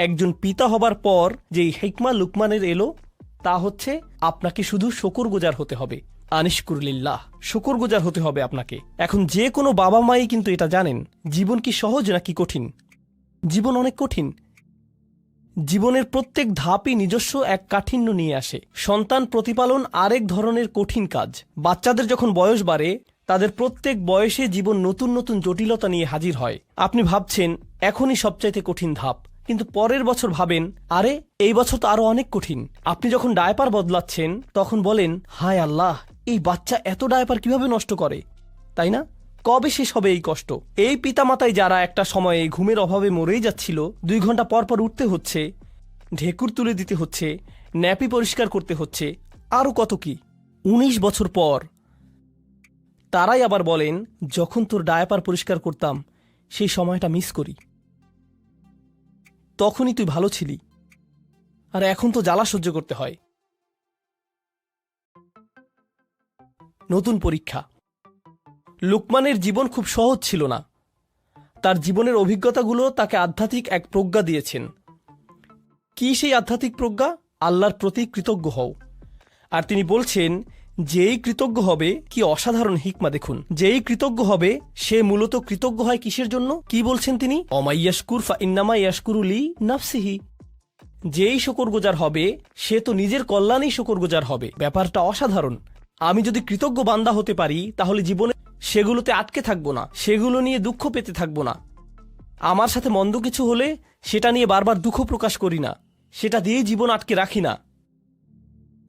S1: একজন পিতা হবার পর যেই হিকমা লুকমানের এলো, তা হচ্ছে আপনাকে শুধু শুকরগুজার হতে হবে। আনিশকুরলিল্লাহ, শুকরগুজার হতে হবে আপনাকে। এখন যে কোনো বাবা মাই কিন্তু এটা জানেন জীবন কি সহজ নাকি কঠিন। জীবন অনেক কঠিন। জীবনের প্রত্যেক ধাপই নিজস্ব এক কাঠিন্য নিয়ে আসে। সন্তান প্রতিপালন আরেক ধরনের কঠিন কাজ। বাচ্চাদের যখন বয়স বাড়ে, তাদের প্রত্যেক বয়সে জীবন নতুন নতুন জটিলতা নিয়ে হাজির হয়। আপনি ভাবছেন এখনই সবচাইতে কঠিন ধাপ, কিন্তু পরের বছর ভাবেন, আরে এই বছর তো আরো অনেক কঠিন। আপনি যখন ডায়পার বদলাচ্ছেন, তখন বলেন, হায় আল্লাহ, এই বাচ্চা এত ডায়পার কিভাবে নষ্ট করে, তাই না? কবে শেষ হবে এই কষ্ট? এই পিতামাতাই যারা একটা সময়ে ঘুমের অভাবে মরেই যাচ্ছিল, 2 ঘন্টা পর পর উঠতে হচ্ছে, ঢেকুর তুলে দিতে হচ্ছে, ন্যাপি পরিষ্কার করতে হচ্ছে, আরও কত কি। 19 বছর পর তারাই আবার বলেন, যখন তোর ডায়াপার পরিষ্কার করতাম সেই সময়টা মিস করি, তখনই তুই ভালো ছিলি, আর এখন তো জ্বালা সহ্য করতে হয়। নতুন পরীক্ষা। লুকমানের জীবন খুব সহজ ছিল না। তার জীবনের অভিজ্ঞতাগুলো তাকে আধ্যাত্মিক এক প্রজ্ঞা দিয়েছেন। কি সেই আধ্যাত্মিক প্রজ্ঞা? আল্লাহর প্রতি কৃতজ্ঞ হও। আর তিনি বলছেন, যেই কৃতজ্ঞ হবে, কি অসাধারণ হিকমা দেখুন, যেই কৃতজ্ঞ হবে সে মূলত কৃতজ্ঞ হয় কিসের জন্য? কি বলছেন তিনি? অমাইয়াশকুর ফা ইন্নামা ইয়াশকুরু লি নাফসিহি। যেই শুকরগুজার হবে সে তো নিজের কল্যাণেই শুকরগুজার হবে। ব্যাপারটা অসাধারণ। আমি যদি কৃতজ্ঞ বান্দা হতে পারি, তাহলে জীবনে সেগুলোতে আটকে থাকবো না, সেগুলো নিয়ে দুঃখ পেতে থাকবো না। আমার সাথে মন্দ কিছু হলে সেটা নিয়ে বারবার দুঃখ প্রকাশ করি না, সেটা দিয়েই জীবন আটকে রাখি না।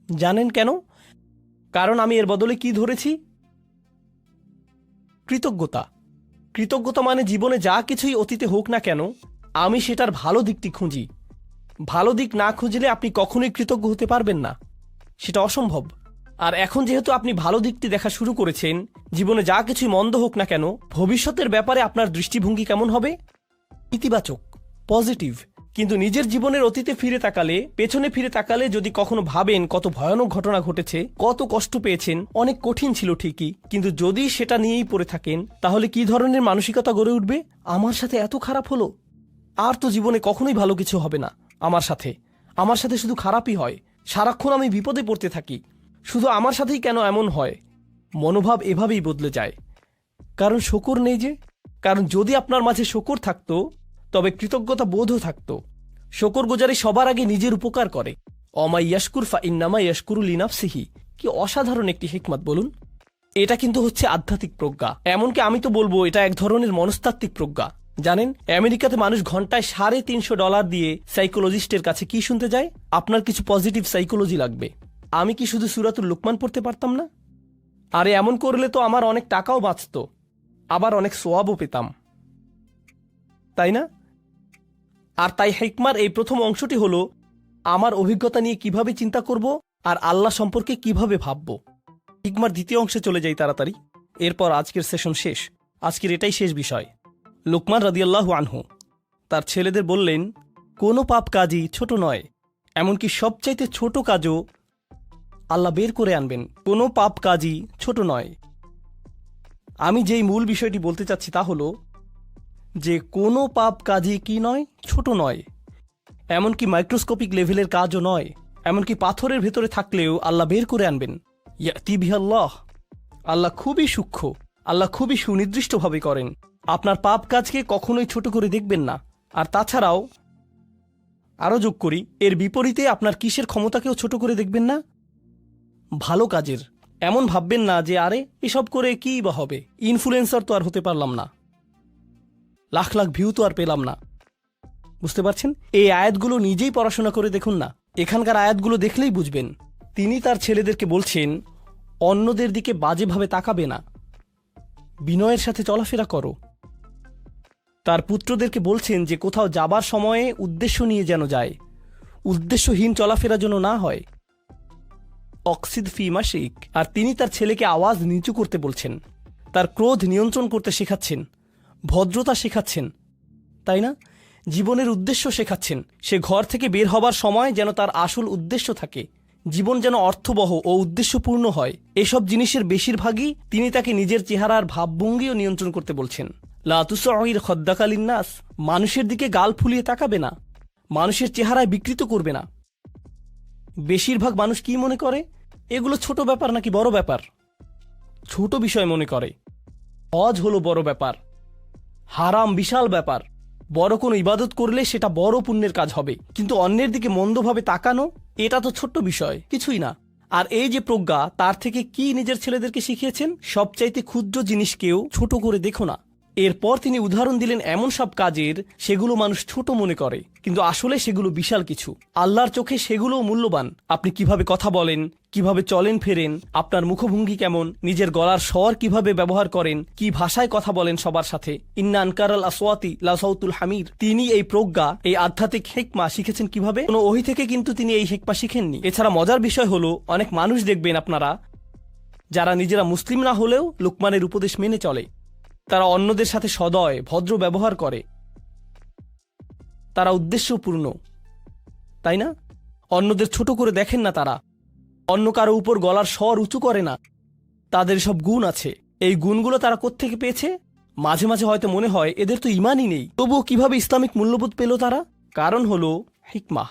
S1: জানেন কেন? কারণ আমি এর বদলে কি ধরেছি? কৃতজ্ঞতা। কৃতজ্ঞতা মানে জীবনে যা কিছুই অতীতে হোক না কেন, আমি সেটার ভালো দিকটি খুঁজি। ভালো দিক না খুঁজলে আপনি কখনোই কৃতজ্ঞ হতে পারবেন না, সেটা অসম্ভব। আর এখন যেহেতু আপনি ভালো দিকটি দেখা শুরু করেছেন, জীবনে যা কিছুই মন্দ হোক না কেন, ভবিষ্যতের ব্যাপারে আপনার দৃষ্টিভঙ্গি কেমন হবে? ইতিবাচক, পজিটিভ। কিন্তু নিজের জীবনের অতীতে ফিরে তাকালে, পেছনে ফিরে তাকালে যদি কখনো ভাবেন কত ভয়ানক ঘটনা ঘটেছে, কত কষ্ট পেয়েছেন, অনেক কঠিন ছিল ঠিকই, কিন্তু যদি সেটা নিয়েই পড়ে থাকেন, তাহলে কি ধরনের মানসিকতা গড়ে উঠবে? আমার সাথে এত খারাপ হলো, আর তো জীবনে কখনোই ভালো কিছু হবে না। আমার সাথে শুধু খারাপই হয়। সারাক্ষণ আমি বিপদে পড়তে থাকি। শুধু আমার সাথেই কেন এমন হয়? মনোভাব এভাবেই বদলে যায়। কারণ শকর নেই যে। কারণ যদি আপনার মাঝে শকর থাকতো, তবে কৃতজ্ঞতা বোধও থাকতো। শকরগুজারি সবার আগে নিজের উপকার করে। অমা ইয়াশকুর ফা ইন্নামা ইয়াশকুরু লিনাফসিহি। কি অসাধারণ একটি হিকমত বলুন। এটা কিন্তু হচ্ছে আধ্যাত্মিক প্রজ্ঞা। এমনকি আমি তো বলবো এটা এক ধরনের মনস্তাত্ত্বিক প্রজ্ঞা। জানেন, আমেরিকাতে মানুষ ঘন্টায় $350 দিয়ে সাইকোলজিস্টের কাছে কি শুনতে যায়? আপনার কিছু পজিটিভ সাইকোলজি লাগবে। আমি কি শুধু সূরাতুল লুকমান পড়তে পারতাম না? আরে এমন করলে তো আমার অনেক টাকাও বাঁচত, আবার অনেক সোয়াবও পেতাম, তাই না? আর তাই হিকমার এই প্রথম অংশটি হলো আমার অভিজ্ঞতা নিয়ে কিভাবে চিন্তা করব আর আল্লাহ সম্পর্কে কিভাবে ভাবব। হিকমার দ্বিতীয় অংশে চলে যাই তাড়াতাড়ি। এরপর আজকের সেশন শেষ। আজকের এটাই শেষ বিষয়। লোকমান রাদিয়াল্লাহু আনহু তার ছেলেদের বললেন, কোনো পাপ কাজই ছোট নয়, এমনকি সবচাইতে ছোট কাজও আল্লাহ বের করে আনবেন। কোনো পাপ কাজই ছোট নয়। আমি যেই মূল বিষয়টি বলতে চাচ্ছি তা হলো যে কোনো পাপ কাজই কি নয়, ছোট নয়, এমনকি মাইক্রোস্কোপিক লেভেলের কাজও নয়, এমনকি পাথরের ভেতরে থাকলেও আল্লাহ বের করে আনবেন। ইয়াতি বিহাল্লাহ, আল্লাহ খুবই সূক্ষ্ম, আল্লাহ খুবই সুনির্দিষ্টভাবে করেন। আপনার পাপ কাজকে কখনোই ছোট করে দেখবেন না। আর তাছাড়াও আরও যোগ করি, এর বিপরীতে আপনার কিসের ক্ষমতাকেও ছোট করে দেখবেন না? ভালো কাজের। এমন ভাববেন না যে আরে এসব করে কী বা হবে, ইনফ্লুয়েন্সার তো আর হতে পারলাম না, লাখ লাখ ভিউ তো আর পেলাম না। বুঝতে পারছেন? এই আয়াতগুলো নিজেই পড়াশোনা করে দেখুন না, এখানকার আয়াতগুলো দেখলেই বুঝবেন। তিনি তার ছেলেদেরকে বলছেন, অন্যদের দিকে বাজেভাবে তাকাবে না, বিনয়ের সাথে চলাফেরা করো। তার পুত্রদেরকে বলছেন যে কোথাও যাবার সময়ে উদ্দেশ্য নিয়ে যেন যায়, উদ্দেশ্যহীন চলাফেরা যেন না হয়। অক্সিদ ফি মাশিক। আর তিনি তার ছেলেকে আওয়াজ নিচু করতে বলছেন, তার ক্রোধ নিয়ন্ত্রণ করতে শেখাচ্ছেন, ভদ্রতা শেখাচ্ছেন, তাই না? জীবনের উদ্দেশ্য শেখাচ্ছেন। সে ঘর থেকে বের হবার সময় যেন তার আসল উদ্দেশ্য থাকে, জীবন যেন অর্থবহ ও উদ্দেশ্যপূর্ণ হয়। এসব জিনিসের বেশিরভাগই তিনি তাকে নিজের চেহারার ভাবভঙ্গিও নিয়ন্ত্রণ করতে বলছেন। লা তুসঈর খদ্দাকা লিন্নাস, মানুষের দিকে গাল ফুলিয়ে তাকাবে না, মানুষের চেহারায় বিকৃত করবে না। বেশিরভাগ মানুষ কি মনে করে, এগুলো ছোট ব্যাপার নাকি বড় ব্যাপার? ছোট বিষয় মনে করে। হজ হলো বড় ব্যাপার, হারাম বিশাল ব্যাপার, বড় কোনো ইবাদত করলে সেটা বড় পুণ্যের কাজ হবে। কিন্তু অন্যের দিকে মন্দভাবে তাকানো, এটা তো ছোট্ট বিষয়, কিছুই না। আর এই যে প্রজ্ঞা, তার থেকে কি নিজের ছেলেদেরকে শিখিয়েছেন? সবচাইতে ক্ষুদ্র জিনিসকেও ছোট করে দেখো না। এরপর তিনি উদাহরণ দিলেন এমন সব কাজের, সেগুলো মানুষ ছোট মনে করে, কিন্তু আসলে সেগুলো বিশাল কিছু। আল্লাহর চোখে সেগুলোও মূল্যবান। আপনি কিভাবে কথা বলেন, কিভাবে চলেন ফেরেন, আপনার মুখভঙ্গি কেমন, নিজের গলার স্বর কিভাবে ব্যবহার করেন, কি ভাষায় কথা বলেন সবার সাথে। ইন্না আনকারাল আসওয়াতি লাসাউতুল হামির। তিনি এই প্রজ্ঞা, এই আধ্যাত্মিক হেকমা শিখেছেন কিভাবে? কোনো ওহী থেকে কিন্তু তিনি এই হেকমা শিখেননি। এছাড়া মজার বিষয় হলো, অনেক মানুষ দেখবেন আপনারা, যারা নিজেরা মুসলিম না হলেও লোকমানের উপদেশ মেনে চলে। তারা অন্যদের সাথে সদয় ভদ্র ব্যবহার করে, তারা উদ্দেশ্যপূর্ণ, তাই না? অন্যদের ছোট করে দেখেন না, তারা অন্য কারো উপর গলার স্বর উঁচু করে না। তাদের সব গুণ আছে। এই গুণগুলো তারা কোত্থেকে পেয়েছে? মাঝে মাঝে হয়তো মনে হয় এদের তো ইমানই নেই, তবুও কিভাবে ইসলামিক মূল্যবোধ পেল তারা? কারণ হলো হিকমাহ।